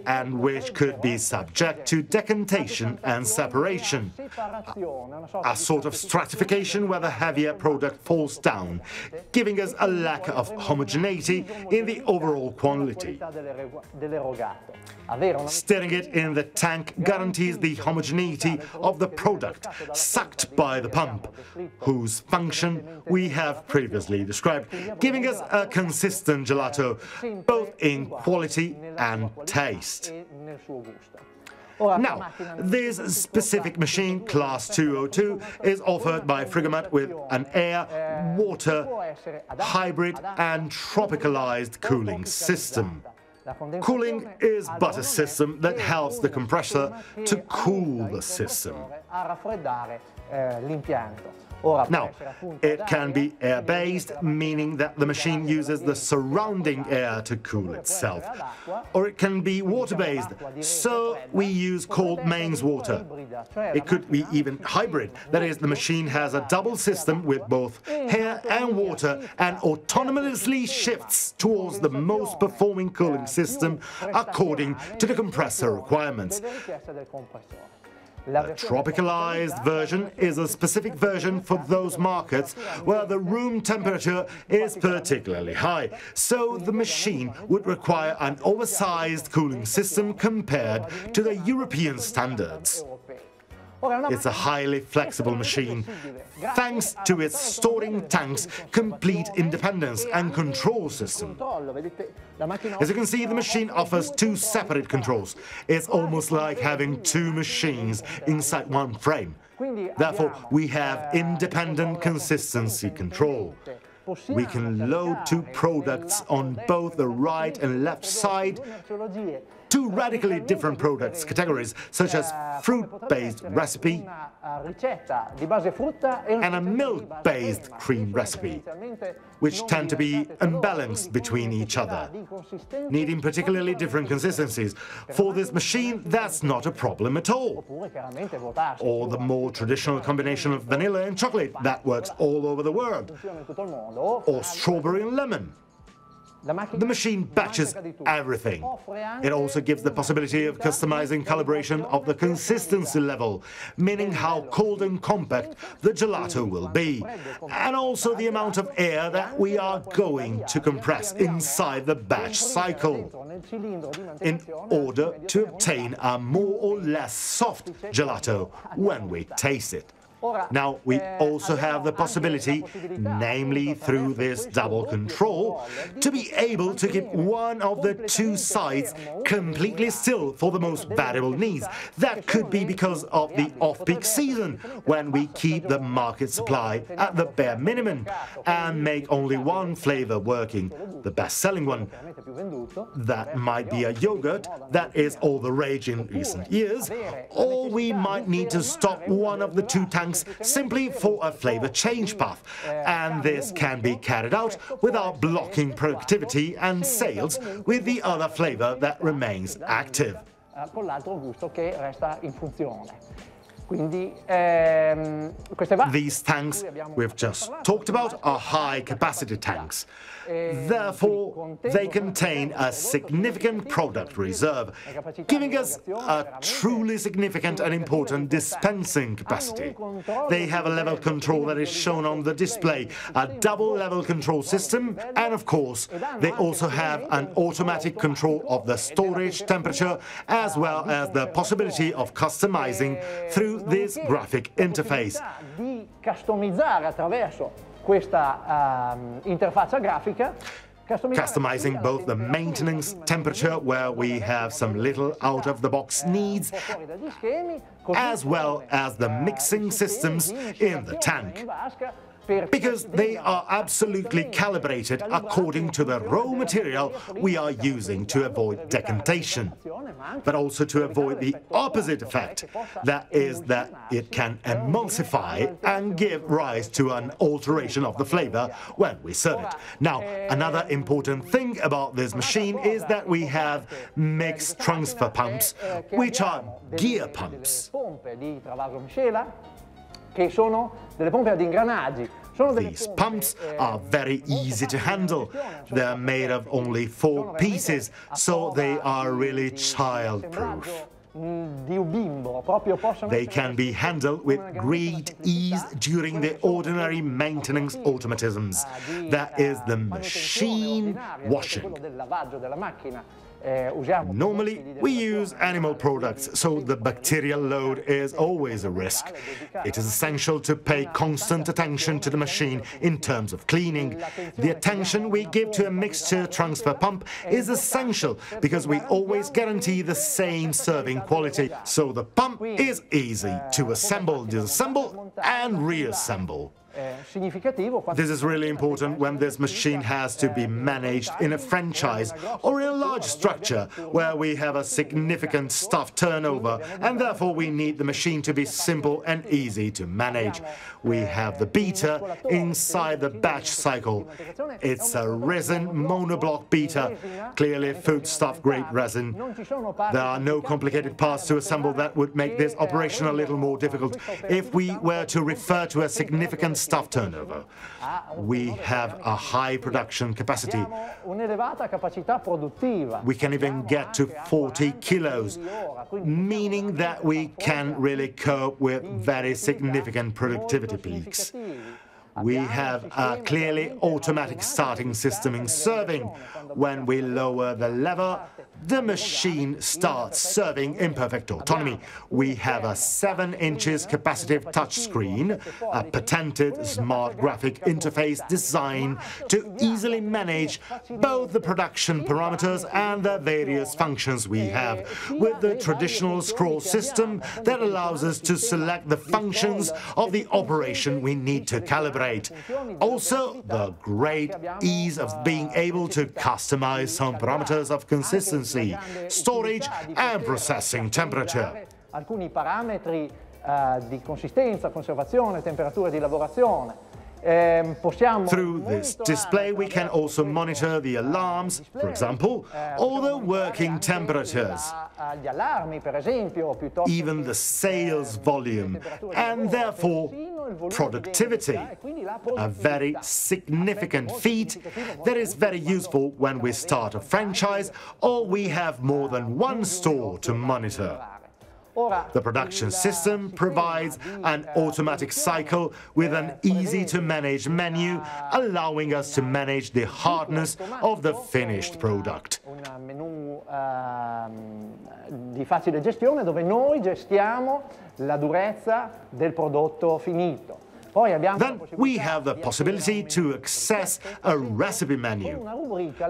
and which could be subject to decantation and separation, a sort of stratification where the heavier product falls down, giving us a lack of homogeneity in the overall quality. Stirring it in the tank guarantees the homogeneity of the product sucked by the pump, whose function we have previously described, giving us a consistent gelato, both in quality and taste. Now, this specific machine, Class 202, is offered by Frigomat with an air, water, hybrid and tropicalized cooling system. Cooling is but a system that helps the compressor to cool the system. Now, it can be air-based, meaning that the machine uses the surrounding air to cool itself. Or it can be water-based, so we use cold mains water. It could be even hybrid, that is, the machine has a double system with both air and water and autonomously shifts towards the most performing cooling system according to the compressor requirements. The tropicalized version is a specific version for those markets where the room temperature is particularly high, so the machine would require an oversized cooling system compared to the European standards. It's a highly flexible machine, thanks to its storing tanks' complete independence and control system. As you can see, the machine offers two separate controls. It's almost like having two machines inside one frame. Therefore, we have independent consistency control. We can load two products on both the right and left side, two radically different products categories, such as fruit-based recipe and a milk-based cream recipe, which tend to be unbalanced between each other, needing particularly different consistencies. For this machine, that's not a problem at all. Or the more traditional combination of vanilla and chocolate that works all over the world, or strawberry and lemon. The machine batches everything. It also gives the possibility of customizing calibration of the consistency level, meaning how cold and compact the gelato will be, and also the amount of air that we are going to compress inside the batch cycle, in order to obtain a more or less soft gelato when we taste it. Now, we also have the possibility, namely through this double control, to be able to keep one of the two sides completely still for the most variable needs. That could be because of the off-peak season, when we keep the market supply at the bare minimum and make only one flavor working, the best-selling one. That might be a yogurt that is all the rage in recent years, or we might need to stop one of the two tanks simply for a flavor change path, and this can be carried out without blocking productivity and sales with the other flavor that remains active. These tanks we've just talked about are high-capacity tanks. Therefore, they contain a significant product reserve, giving us a truly significant and important dispensing capacity. They have a level control that is shown on the display, a double level control system, and of course, they also have an automatic control of the storage temperature, as well as the possibility of customizing through this graphic interface. Customizing both the maintenance temperature, where we have some little out-of-the-box needs, as well as the mixing systems in the tank. because they are absolutely calibrated according to the raw material we are using to avoid decantation, but also to avoid the opposite effect, that is that it can emulsify and give rise to an alteration of the flavor when we serve it. Now, another important thing about this machine is that we have mixed transfer pumps, which are gear pumps. These pumps are very easy to handle. They're made of only 4 pieces, so they are really child-proof. They can be handled with great ease during the ordinary maintenance automatisms, that is, the machine washing. Normally, we use animal products, so the bacterial load is always a risk. It is essential to pay constant attention to the machine in terms of cleaning. The attention we give to a mixture transfer pump is essential because we always guarantee the same serving quality, so the pump is easy to assemble, disassemble and reassemble. This is really important when this machine has to be managed in a franchise or in a large structure where we have a significant staff turnover, and therefore we need the machine to be simple and easy to manage. We have the beater inside the batch cycle. It's a resin monoblock beater, clearly foodstuff grade resin. There are no complicated parts to assemble that would make this operation a little more difficult if we were to refer to a significant staff turnover. We have a high production capacity. We can even get to 40 kilos, meaning that we can really cope with very significant productivity peaks. We have a clearly automatic starting system in serving. When we lower the lever, the machine starts serving in perfect autonomy. We have a 7 inches capacitive touchscreen, a patented smart graphic interface designed to easily manage both the production parameters and the various functions we have, with the traditional scroll system that allows us to select the functions of the operation we need to calibrate. Also, the great ease of being able to customize some parameters of consistency, storage and processing temperature. Alcuni parametri di consistenza, conservazione, temperatura di lavorazione. Through this display, we can also monitor the alarms, for example, or the working temperatures, even the sales volume, and therefore productivity, a very significant feat that is very useful when we start a franchise or we have more than one store to monitor. The production system provides an automatic cycle with an easy-to-manage menu, allowing us to manage the hardness of the finished product. Un menu di facile gestione dove noi gestiamo la durezza del prodotto finito. Then we have the possibility to access a recipe menu.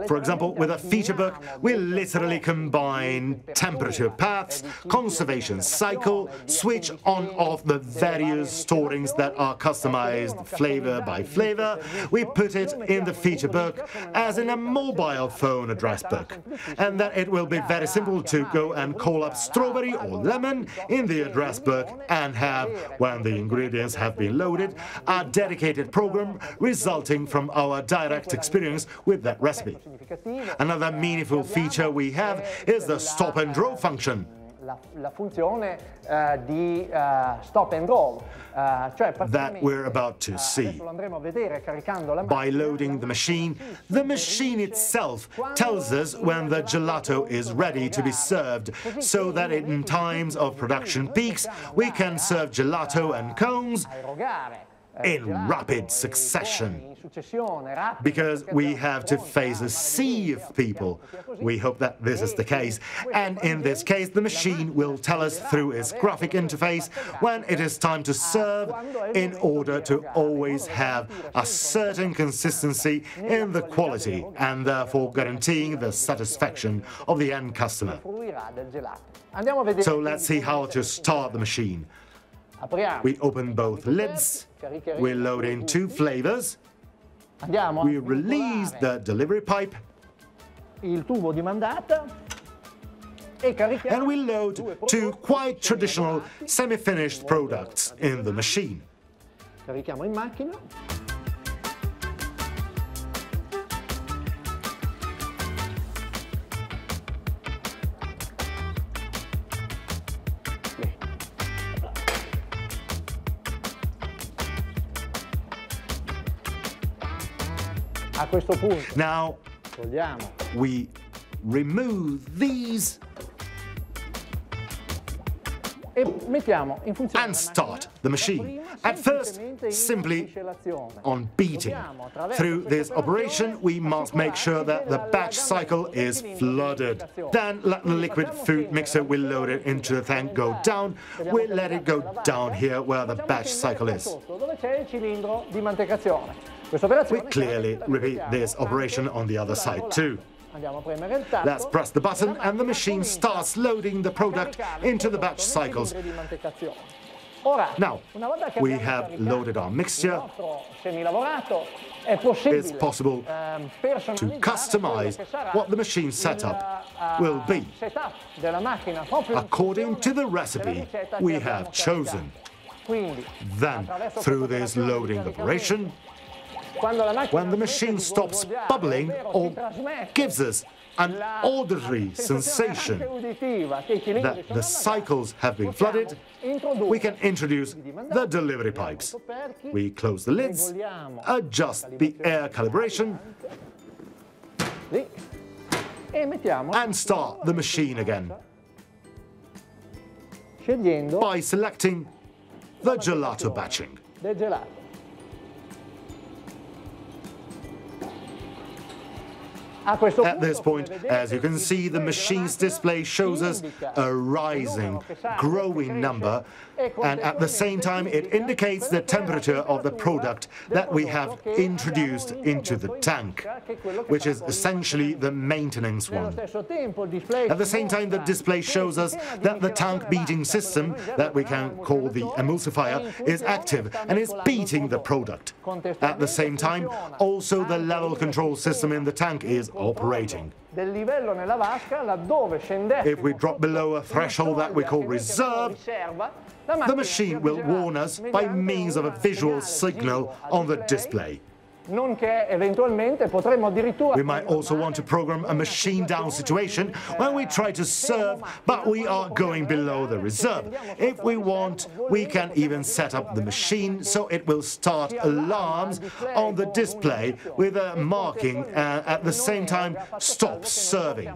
For example, with a feature book, we literally combine temperature paths, conservation cycle, switch on/off the various storings that are customized flavor by flavor. We put it in the feature book as in a mobile phone address book. And then it will be very simple to go and call up strawberry or lemon in the address book and have, when the ingredients have been loaded, a dedicated program resulting from our direct experience with that recipe. Another meaningful feature we have is the stop and draw function. La funzione di stop and go, that we're about to see. By loading the machine itself tells us when the gelato is ready to be served, so that in times of production peaks we can serve gelato and cones in rapid succession, because we have to face a sea of people. We hope that this is the case, and in this case the machine will tell us through its graphic interface when it is time to serve, in order to always have a certain consistency in the quality and therefore guaranteeing the satisfaction of the end customer. So let's see how to start the machine. We open both lids, we load in 2 flavors, we release the delivery pipe, il tubo di mandata e carichiamo and we load 2 quite traditional semi-finished products in the machine. Carichiamo in macchina. A questo punto Now, togliamo we remove these e mettiamo in funzione and la start macchina. the machine. At first, simply on beating. Through this operation, we must make sure that the batch cycle is flooded. Then let the liquid food mixer we load it into the tank go down. We let it go down here where the batch cycle is. Dove c'è il cilindro di mantecazione. We clearly repeat this operation on the other side too. Andiamo a premere il tasto. Let's press the button and the machine starts loading the product into the batch cycles. Now, we have loaded our mixture. It's possible to customize what the machine setup will be according to the recipe we have chosen. Then, through this loading operation, when the machine stops bubbling or gives us an auditory sensation that the cycles have been flooded, we can introduce the delivery pipes. We close the lids, adjust the air calibration, and start the machine again by selecting the gelato batching. At this point, as you can see, the machine's display shows us a rising, growing number, and at the same time it indicates the temperature of the product that we have introduced into the tank, which is essentially the maintenance one. At the same time, the display shows us that the tank beating system, that we can call the emulsifier, is active and is beating the product. At the same time, also the level control system in the tank is operating. If we drop below a threshold that we call reserve, the machine will warn us by means of a visual signal on the display. We might also want to program a machine down situation when we try to serve, but we are going below the reserve. If we want, we can even set up the machine so it will start alarms on the display with a marking and at the same time stop serving.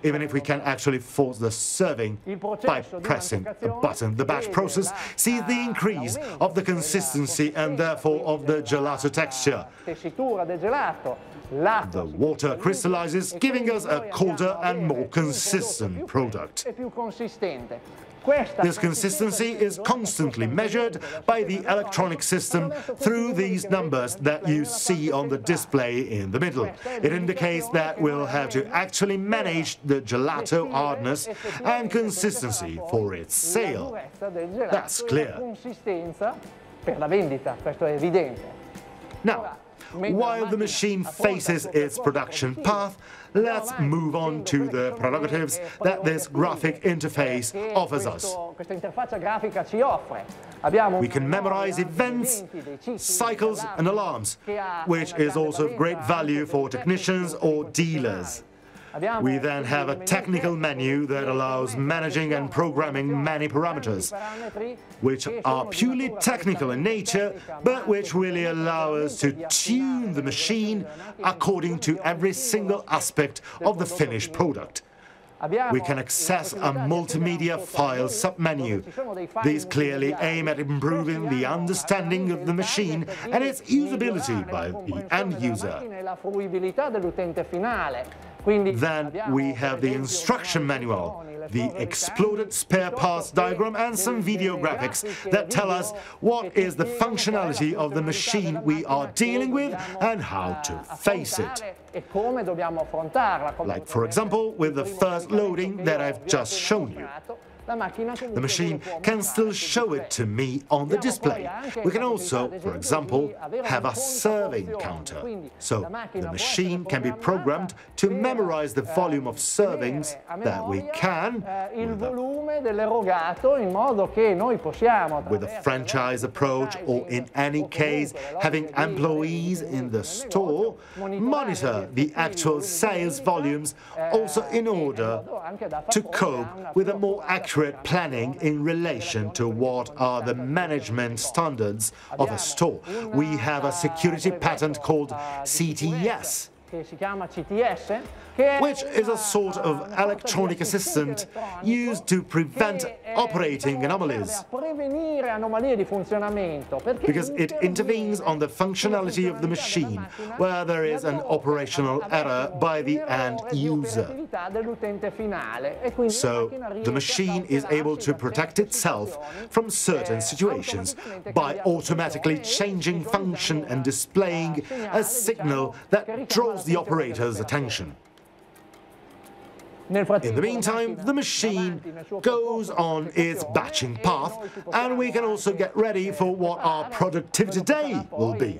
Even if we can actually force the serving by pressing a button. The batch process sees the increase of the consistency and therefore of the gelato texture. The water crystallizes, giving us a colder and more consistent product. This consistency is constantly measured by the electronic system through these numbers that you see on the display in the middle. It indicates that we'll have to actually manage the gelato hardness and consistency for its sale. That's clear. Now, while the machine faces its production path, let's move on to the prerogatives that this graphic interface offers us. We can memorize events, cycles and alarms, which is also of great value for technicians or dealers. We then have a technical menu that allows managing and programming many parameters, which are purely technical in nature, but which really allow us to tune the machine according to every single aspect of the finished product. We can access a multimedia file submenu. These clearly aim at improving the understanding of the machine and its usability by the end user. Then we have the instruction manual, the exploded spare parts diagram and some video graphics that tell us what is the functionality of the machine we are dealing with and how to face it. Like, for example, with the first loading that I've just shown you. the machine can still show it to me on the display. We can also, for example, have a serving counter. So the machine can be programmed to memorize the volume of servings that we can, with a franchise approach, or in any case, having employees in the store, monitor the actual sales volumes, also in order to cope with a more accurate planning in relation to what are the management standards of a store. We have a security patent called CTS, which is a sort of electronic assistant used to prevent operating anomalies, because it intervenes on the functionality of the machine where there is an operational error by the end user. So the machine is able to protect itself from certain situations by automatically changing function and displaying a signal that draws the operator's attention. In the meantime, the machine goes on its batching path, and we can also get ready for what our productivity day will be.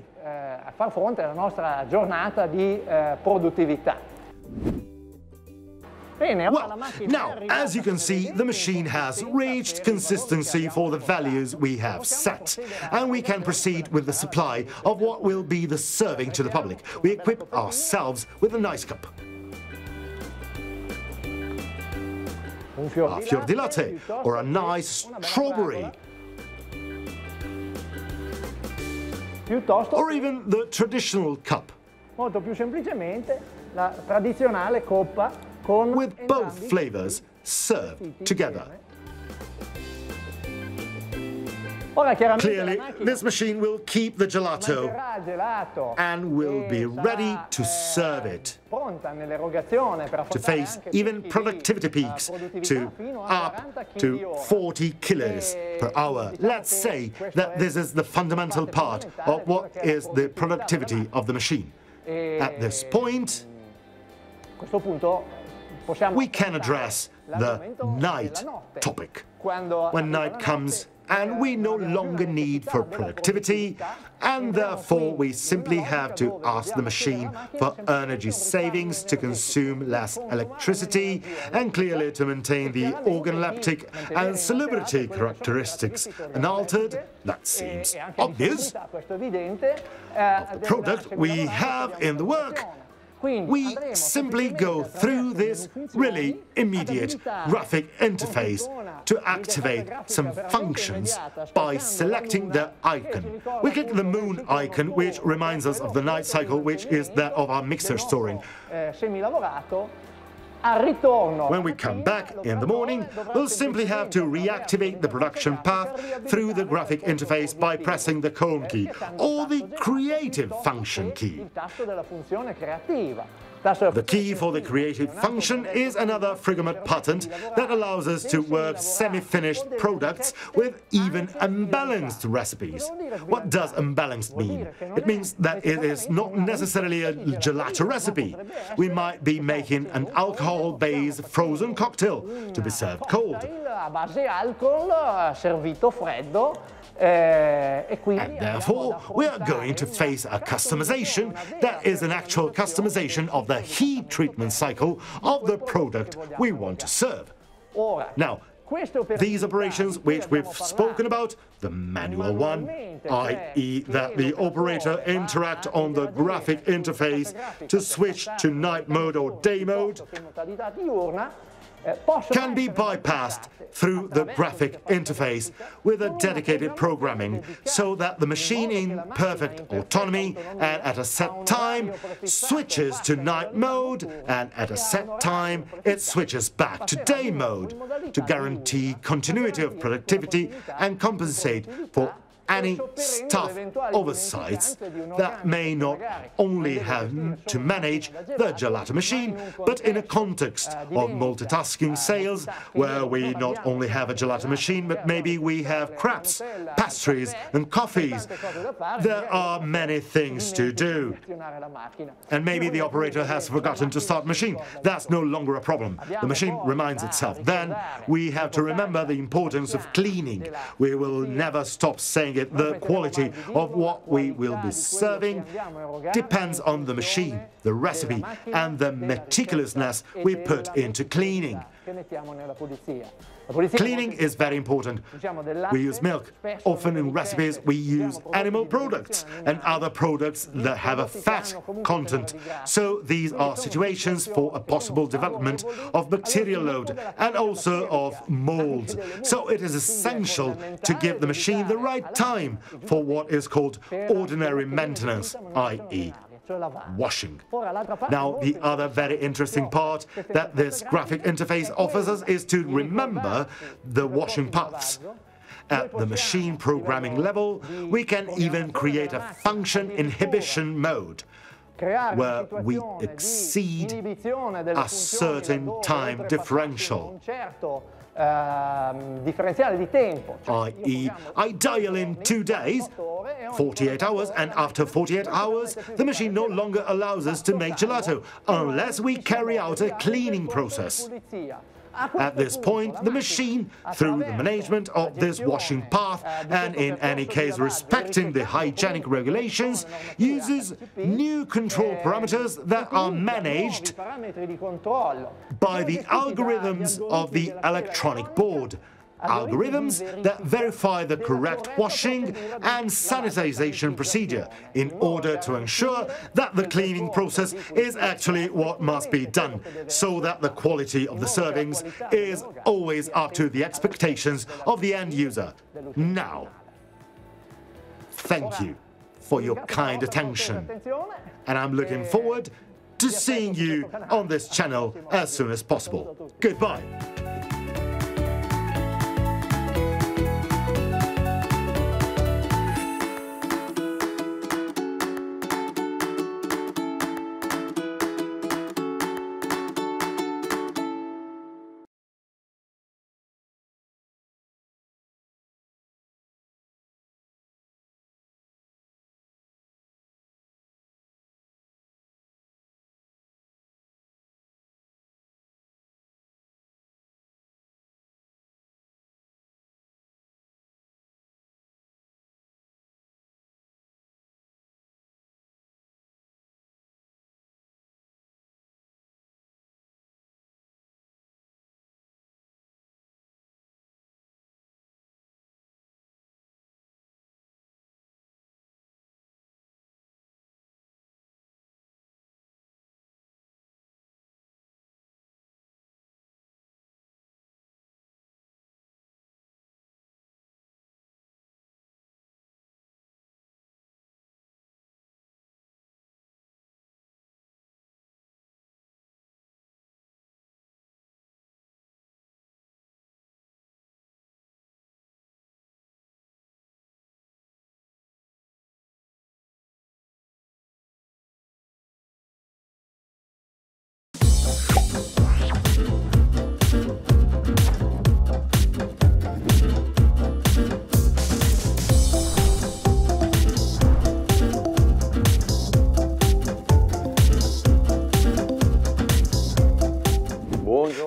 Well, now, as you can see, the machine has reached consistency for the values we have set, and we can proceed with the supply of what will be the serving to the public. We equip ourselves with a nice cup, a fior di latte, or a nice strawberry, or even the traditional cup, with both flavors served together. Clearly, this machine will keep the gelato and will be ready to serve it, to face even productivity peaks to up to 40 kilos per hour. Let's say that this is the fundamental part of what is the productivity of the machine. At this point, we can address the night topic. When night comes and we no longer need for productivity, and therefore we simply have to ask the machine for energy savings to consume less electricity and clearly to maintain the organoleptic and salubrity characteristics unaltered. That seems obvious. Of the product we have in the work, we simply go through this really immediate graphic interface to activate some functions by selecting the icon. We click the moon icon, which reminds us of the night cycle, which is that of our mixer storing. When we come back in the morning, we'll simply have to reactivate the production path through the graphic interface by pressing the Home key or the Creative Function key. The key for the creative function is another Frigomat patent that allows us to work semi-finished products with even unbalanced recipes. What does unbalanced mean? It means that it is not necessarily a gelato recipe. We might be making an alcohol-based frozen cocktail to be served cold. And therefore, we are going to face a customization that is an actual customization of the heat treatment cycle of the product we want to serve. Now, these operations which we've spoken about, the manual one, i.e. that the operator interact on the graphic interface to switch to night mode or day mode, can be bypassed through the graphic interface with a dedicated programming so that the machine in perfect autonomy and at a set time switches to night mode, and at a set time it switches back to day mode to guarantee continuity of productivity and compensate for any staff oversights that may not only have to manage the gelato machine, but in a context of multitasking sales, where we not only have a gelato machine, but maybe we have crepes, pastries and coffees. There are many things to do. And maybe the operator has forgotten to start the machine. That's no longer a problem. The machine reminds itself. Then we have to remember the importance of cleaning. We will never stop saying it. The quality of what we will be serving depends on the machine, the recipe, and the meticulousness we put into cleaning. Cleaning is very important. We use milk. Often in recipes we use animal products and other products that have a fat content. So these are situations for a possible development of bacterial load and also of molds. So it is essential to give the machine the right time for what is called ordinary maintenance, i.e. washing. Now, the other very interesting part that this graphic interface offers us is to remember the washing paths. At the machine programming level, we can even create a function inhibition mode, where we exceed a certain time differential. I.e., I dial in 2 days, 48 hours, and after 48 hours, the machine no longer allows us to make gelato, unless we carry out a cleaning process. At this point, the machine, through the management of this washing path, and in any case respecting the hygienic regulations, uses new control parameters that are managed by the algorithms of the electronic board. Algorithms that verify the correct washing and sanitization procedure in order to ensure that the cleaning process is actually what must be done, so that the quality of the servings is always up to the expectations of the end user. Now, thank you for your kind attention, and I'm looking forward to seeing you on this channel as soon as possible. Goodbye.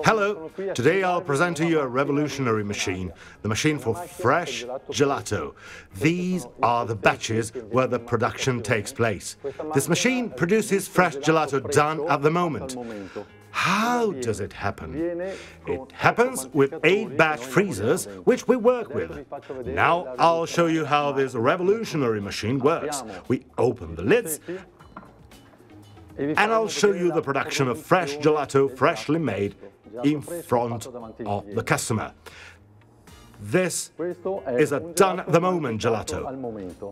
Hello, today I'll present to you a revolutionary machine, the machine for fresh gelato. These are the batches where the production takes place. This machine produces fresh gelato done at the moment. How does it happen? It happens with 8 batch freezers, which we work with. Now I'll show you how this revolutionary machine works. We open the lids, and I'll show you the production of fresh gelato, freshly made, in front of the customer. This is a done-at-the-moment gelato.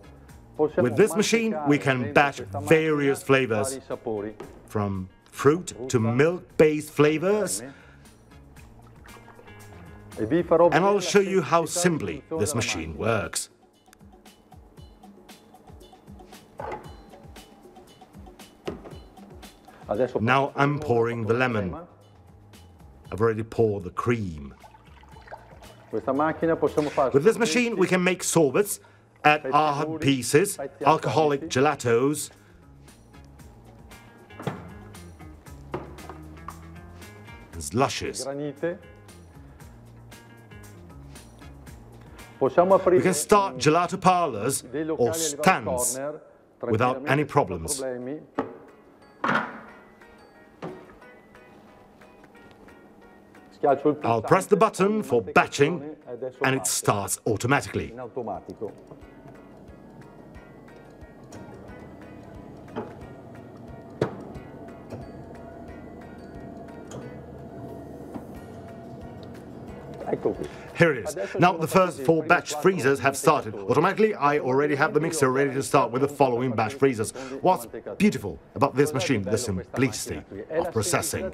With this machine, we can batch various flavors, from fruit to milk-based flavors, and I'll show you how simply this machine works. Now I'm pouring the lemon. I've already poured the cream. With this machine, we can make sorbets, add hard pieces, alcoholic gelatos, and slushes. We can start gelato parlors or stands without any problems. I'll press the button for batching and it starts automatically. Here it is. Now the first 4 batch freezers have started. Automatically, I already have the mixer ready to start with the following batch freezers. What's beautiful about this machine, the simplicity of processing.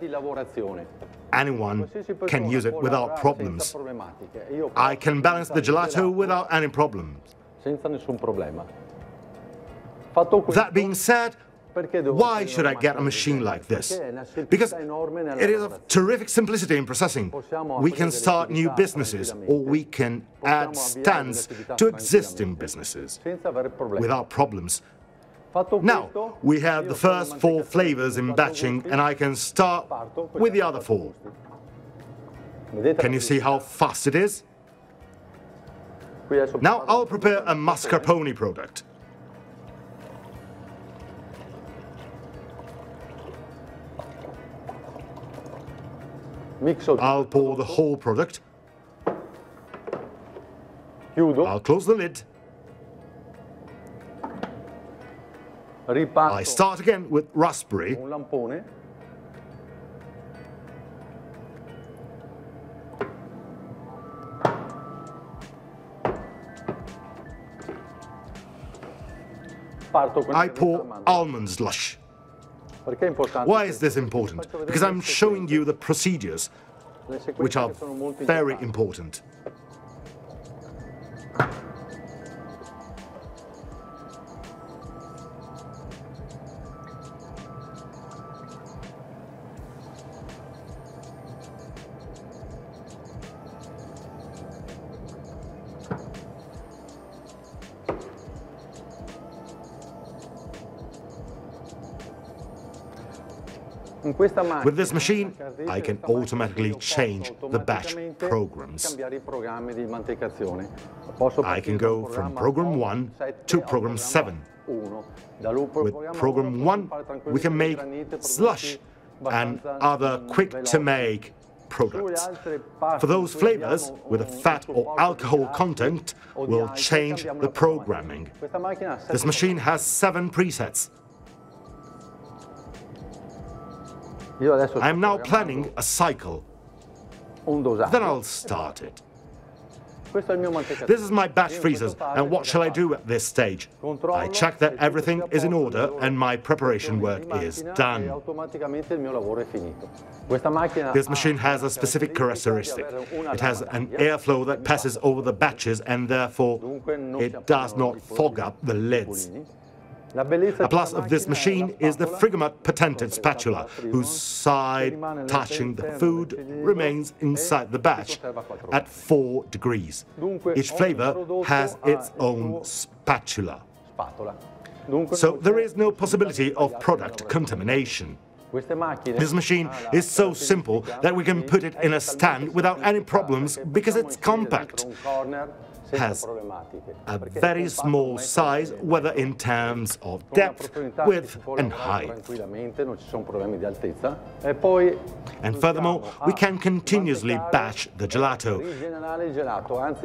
Anyone can use it without problems. I can balance the gelato without any problems. That being said, why should I get a machine like this? Because it is of terrific simplicity in processing. We can start new businesses or we can add stands to existing businesses without problems. Now, we have the first 4 flavors in batching and I can start with the other 4. Can you see how fast it is? Now I'll prepare a mascarpone product. I'll pour the whole product. I'll close the lid. I start again with raspberry. I pour almond slush. Why is this important? Because I'm showing you the procedures, which are very important. With this machine, I can automatically change the batch programs. I can go from program 1 to program 7. With program 1, we can make slush and other quick-to-make products. For those flavors with a fat or alcohol content, we'll change the programming. This machine has 7 presets. I'm now planning a cycle. Then I'll start it. This is my batch freezers, and what shall I do at this stage? I check that everything is in order and my preparation work is done. This machine has a specific characteristic. It has an airflow that passes over the batches and therefore it does not fog up the lids. A plus of this machine is the Frigomat patented spatula, whose side touching the food remains inside the batch at 4 degrees. Each flavor has its own spatula. So there is no possibility of product contamination. This machine is so simple that we can put it in a stand without any problems because it's compact. Has a very small size, whether in terms of depth, width and height. And furthermore, we can continuously batch the gelato.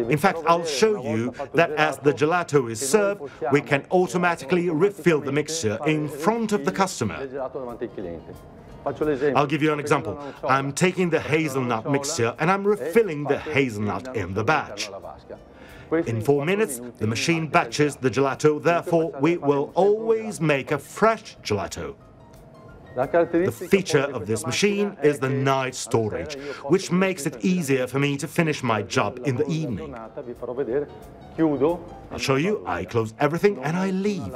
In fact, I'll show you that as the gelato is served, we can automatically refill the mixture in front of the customer. I'll give you an example. I'm taking the hazelnut mixture and I'm refilling the hazelnut in the batch. In 4 minutes, the machine batches the gelato, therefore we will always make a fresh gelato. The feature of this machine is the night storage, which makes it easier for me to finish my job in the evening. I'll show you, I close everything and I leave.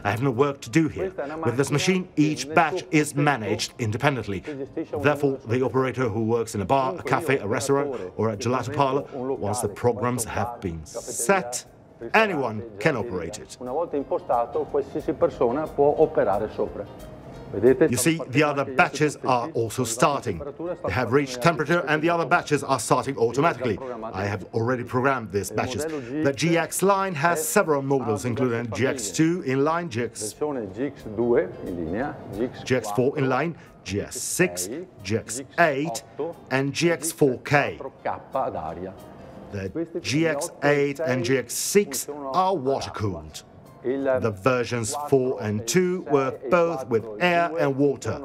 I have no work to do here. With this machine, each batch is managed independently. Therefore, the operator who works in a bar, a cafe, a restaurant, or a gelato parlor, once the programs have been set, anyone can operate it. You see, the other batches are also starting. They have reached temperature and the other batches are starting automatically. I have already programmed these batches. The GX line has several models, including GX2 inline, GX4 inline, GX6, GX8 and GX4K. The GX8 and GX6 are water-cooled. The versions 4 and 2 work both with air and water.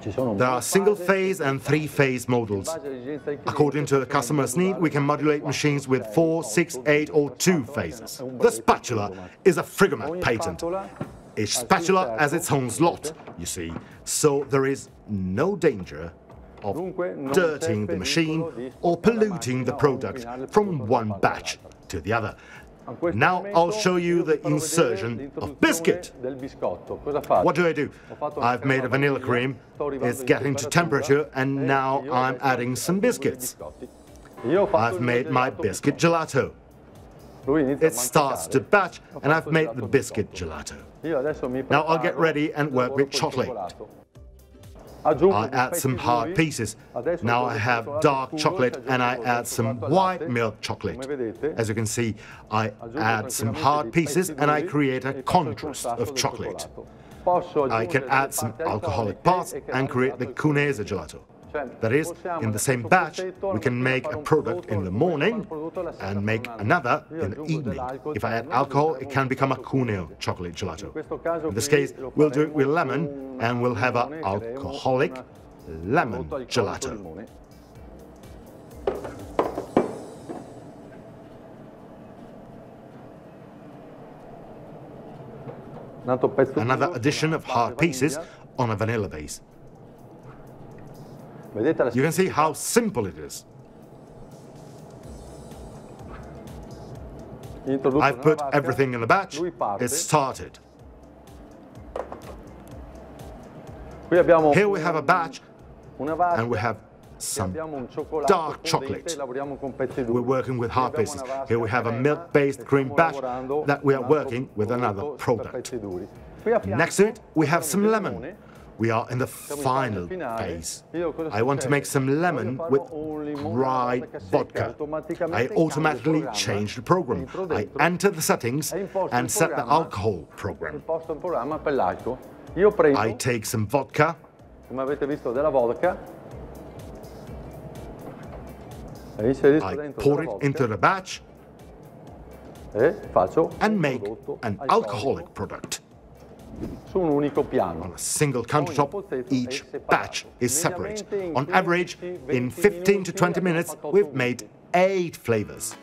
There are single-phase and three-phase models. According to the customer's need, we can modulate machines with 4, 6, 8 or 2 phases. The spatula is a Frigomat patent. Each spatula has its own slot, you see, so there is no danger of dirtying the machine or polluting the product from one batch to the other. Now I'll show you the insertion of biscuit. What do? I've made a vanilla cream, it's getting to temperature, and now I'm adding some biscuits. I've made my biscuit gelato. It starts to batch, and I've made the biscuit gelato. Now I'll get ready and work with chocolate. I add some hard pieces. Now I have dark chocolate and I add some white milk chocolate. As you can see, I add some hard pieces and I create a contrast of chocolate. I can add some alcoholic parts and create the Cuneese gelato. That is, in the same batch, we can make a product in the morning and make another in the evening. If I add alcohol, it can become a Cuneo chocolate gelato. In this case, we'll do it with lemon, and we'll have an alcoholic lemon gelato. Another addition of hard pieces on a vanilla base. You can see how simple it is. I've put everything in the batch, it's started. Here we have a batch, and we have some dark chocolate. We're working with hard pieces. Here we have a milk-based cream batch that we are working with another product. Next to it, we have some lemon. We are in the final phase. I want to make some lemon with dry vodka. I automatically change the program. I enter the settings and set the alcohol program. I take some vodka. I pour it into the batch and make an alcoholic product. On a single countertop, each batch is separate. On average, in 15 to 20 minutes, we've made 8 flavors.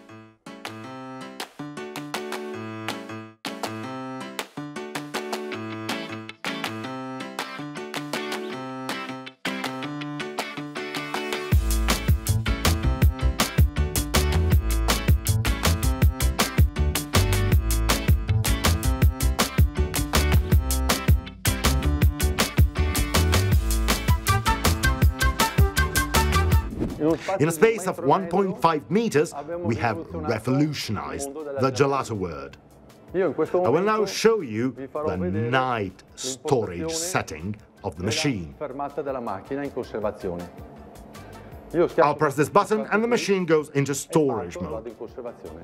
In a space of 1.5 meters, we have revolutionized the gelato world. I will now show you the night storage setting of the machine. I'll press this button and the machine goes into storage mode.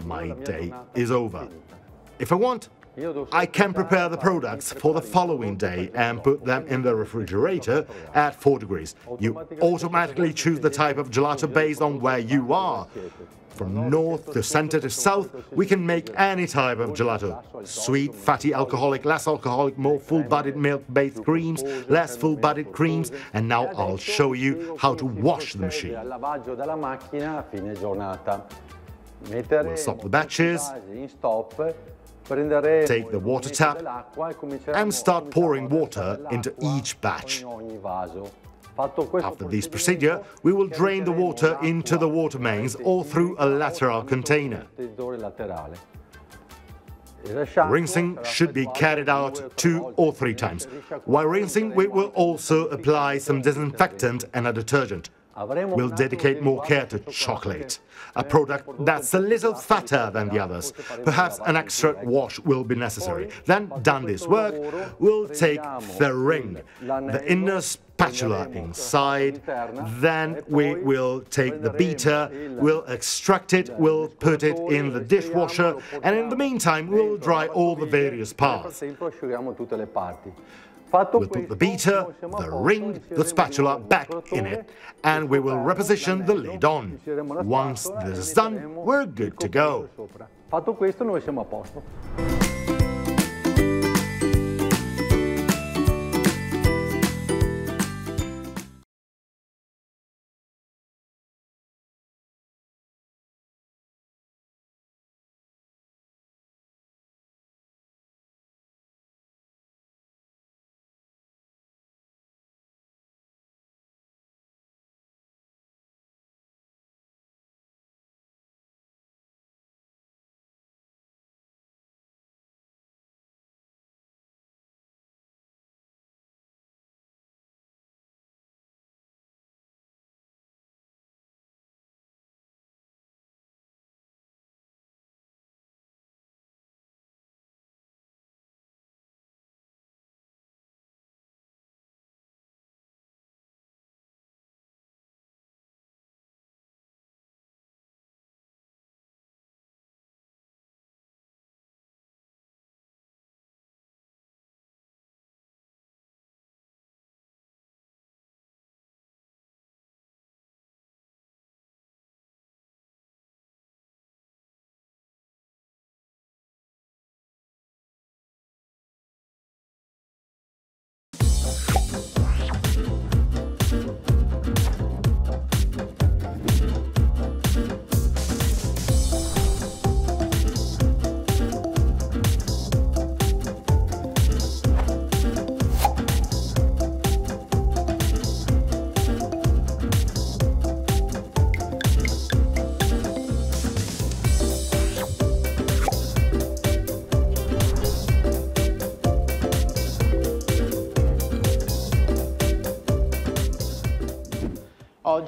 My day is over. If I want, I can prepare the products for the following day and put them in the refrigerator at 4 degrees. You automatically choose the type of gelato based on where you are. From north to center to south, we can make any type of gelato. Sweet, fatty, alcoholic, less alcoholic, more full-bodied milk-based creams, less full-bodied creams, and now I'll show you how to wash the machine. We'll stop the batches. Take the water tap and start pouring water into each batch. After this procedure, we will drain the water into the water mains or through a lateral container. Rinsing should be carried out 2 or 3 times. While rinsing, we will also apply some disinfectant and a detergent. We'll dedicate more care to chocolate, a product that's a little fatter than the others. Perhaps an extra wash will be necessary. Then, done this work, we'll take the ring, the inner spatula inside, then we will take the beater, we'll extract it, we'll put it in the dishwasher, and in the meantime we'll dry all the various parts. We'll put the beater, the ring, the spatula back in it, and we will reposition the lid on. Once this is done, we're good to go. Fatto questo, noi siamo a posto.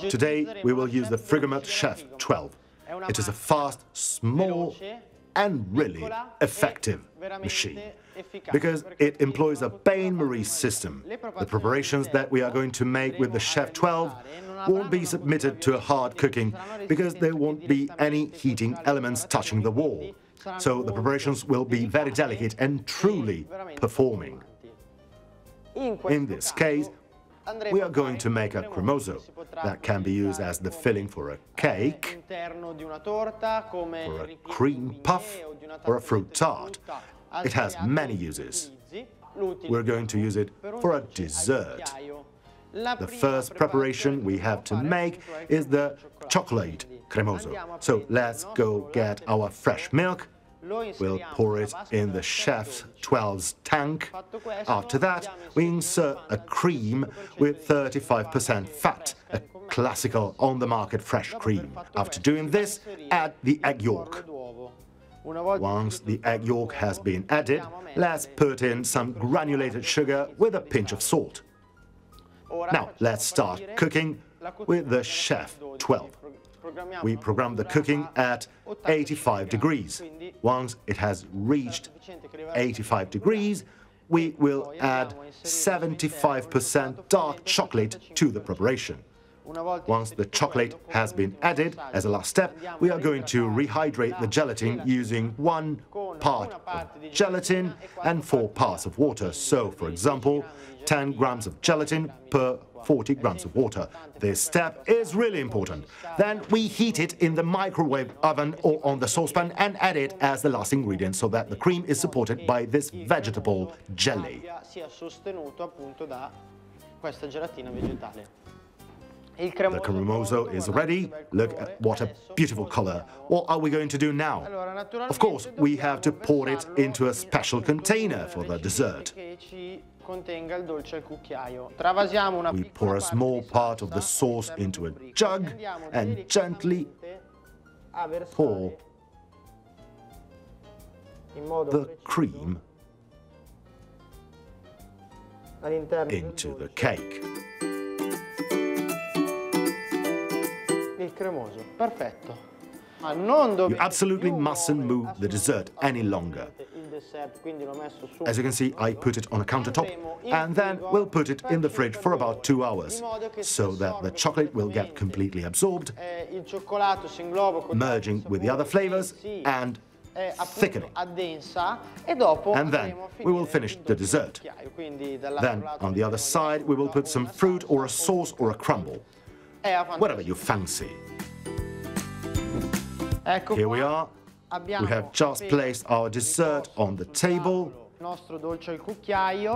Today we will use the Frigomat Chef 12. It is a fast, small and really effective machine because it employs a bain-marie system. The preparations that we are going to make with the Chef 12 won't be submitted to a hard cooking because there won't be any heating elements touching the wall. So the preparations will be very delicate and truly performing. In this case, we are going to make a cremoso that can be used as the filling for a cake, for a cream puff, or a fruit tart. It has many uses. We're going to use it for a dessert. The first preparation we have to make is the chocolate cremoso. So let's go get our fresh milk. We'll pour it in the Chef 12's tank. After that, we insert a cream with 35% fat, a classical on-the-market fresh cream. After doing this, add the egg yolk. Once the egg yolk has been added, let's put in some granulated sugar with a pinch of salt. Now, let's start cooking with the Chef 12. We program the cooking at 85 degrees. Once it has reached 85 degrees, we will add 75% dark chocolate to the preparation. Once the chocolate has been added, as a last step, we are going to rehydrate the gelatin using 1 part of gelatin and 4 parts of water. So, for example, 10 grams of gelatin per 40 grams of water. This step is really important. Then we heat it in the microwave oven or on the saucepan and add it as the last ingredient so that the cream is supported by this vegetable jelly. The cremoso is ready. Look at what a beautiful color. What are we going to do now? Of course, we have to pour it into a special container for the dessert. We pour a small part of the sauce into a jug and gently pour the cream into the cake. You absolutely mustn't move the dessert any longer. As you can see, I put it on a countertop, and then we'll put it in the fridge for about 2 hours, so that the chocolate will get completely absorbed, merging with the other flavors and thickening. And then we will finish the dessert. Then, on the other side, we will put some fruit or a sauce or a crumble, whatever you fancy. Here we are. We have just placed our dessert on the table,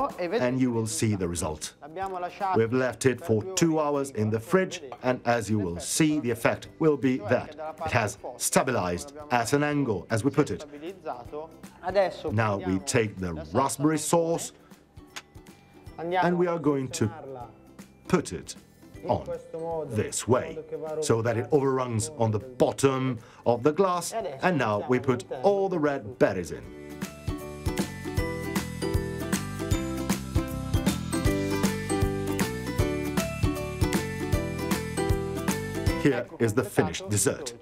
and you will see the result. We've left it for 2 hours in the fridge, and as you will see, the effect will be that it has stabilized at an angle, as we put it. Now we take the raspberry sauce, and we are going to put it on this way, so that it overruns on the bottom of the glass, and now we put all the red berries in. Here is the finished dessert.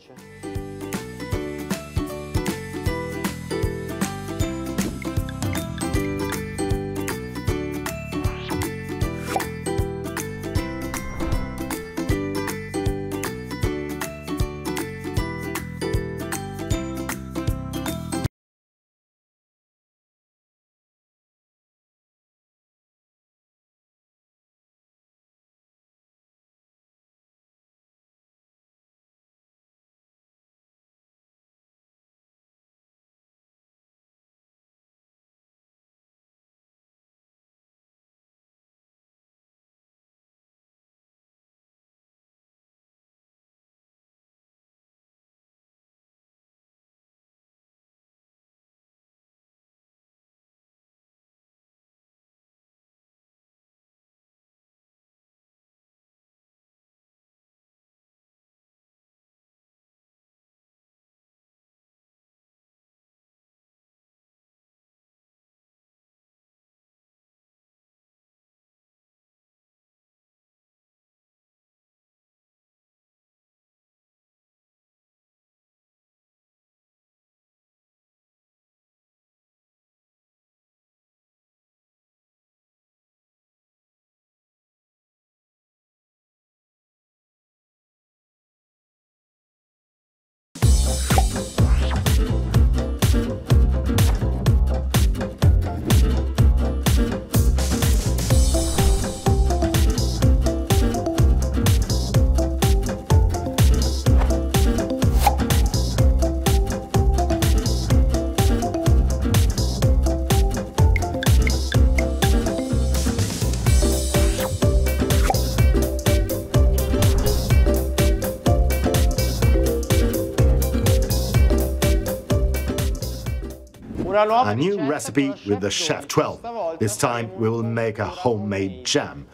A new recipe with the Chef 12. This time we will make a homemade jam,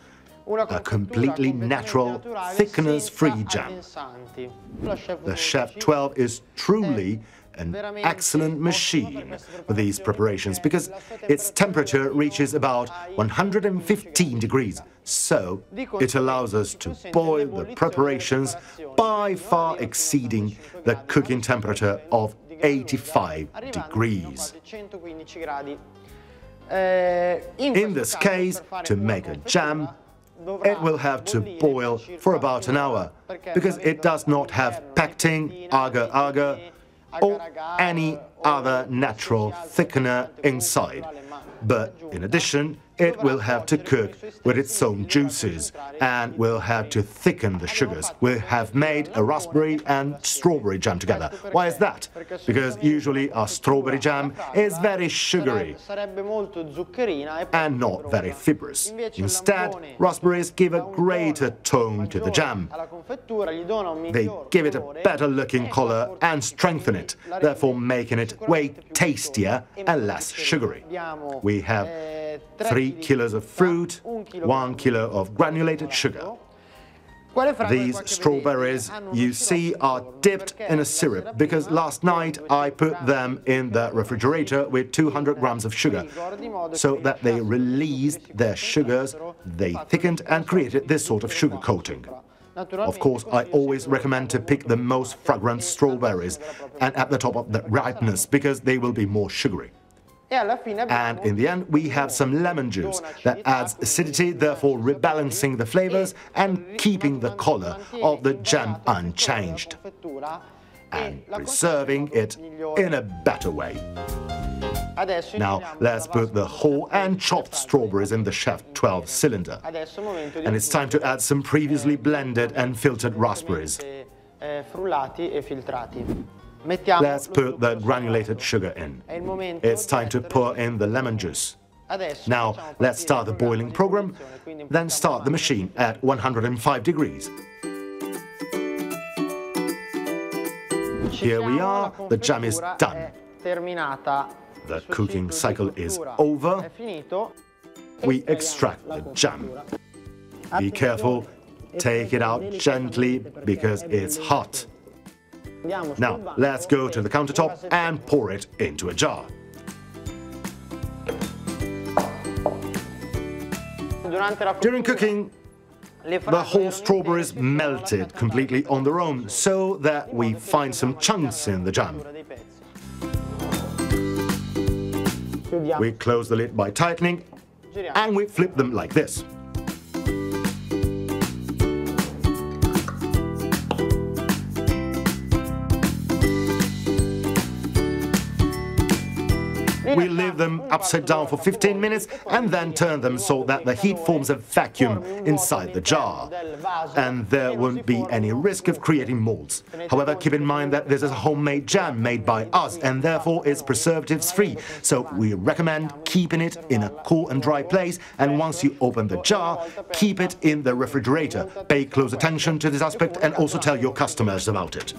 a completely natural, thickeners-free jam. The Chef 12 is truly an excellent machine for these preparations because its temperature reaches about 115 degrees, so it allows us to boil the preparations by far exceeding the cooking temperature of 85 degrees. In this case, to make a jam, it will have to boil for about an hour, because it does not have pectin, agar-agar, or any other natural thickener inside. But in addition, it will have to cook with its own juices and will have to thicken the sugars. We have made a raspberry and strawberry jam together. Why is that? Because usually our strawberry jam is very sugary and not very fibrous. Instead, raspberries give a greater tone to the jam. They give it a better looking color and strengthen it, therefore making it way tastier and less sugary. We have 3 kilos of fruit, 1 kilo of granulated sugar. These strawberries you see are dipped in a syrup because last night I put them in the refrigerator with 200 grams of sugar so that they released their sugars, they thickened and created this sort of sugar coating. Of course, I always recommend to pick the most fragrant strawberries and at the top of the ripeness because they will be more sugary. And in the end, we have some lemon juice that adds acidity, therefore rebalancing the flavors and keeping the color of the jam unchanged and preserving it in a better way. Now, let's put the whole and chopped strawberries in the Chef 12 cylinder. And it's time to add some previously blended and filtered raspberries. Let's put the granulated sugar in. It's time to pour in the lemon juice. Now, let's start the boiling program, then start the machine at 105 degrees. Here we are, the jam is done. The cooking cycle is over. We extract the jam. Be careful, take it out gently because it's hot. Now, let's go to the countertop and pour it into a jar. During cooking, the whole strawberries melted completely on their own so that we find some chunks in the jam. We close the lid by tightening and we flip them like this. We leave them upside down for 15 minutes and then turn them so that the heat forms a vacuum inside the jar. And there won't be any risk of creating molds. However, keep in mind that this is a homemade jam made by us and therefore is preservatives-free. So we recommend keeping it in a cool and dry place, and once you open the jar, keep it in the refrigerator. Pay close attention to this aspect and also tell your customers about it.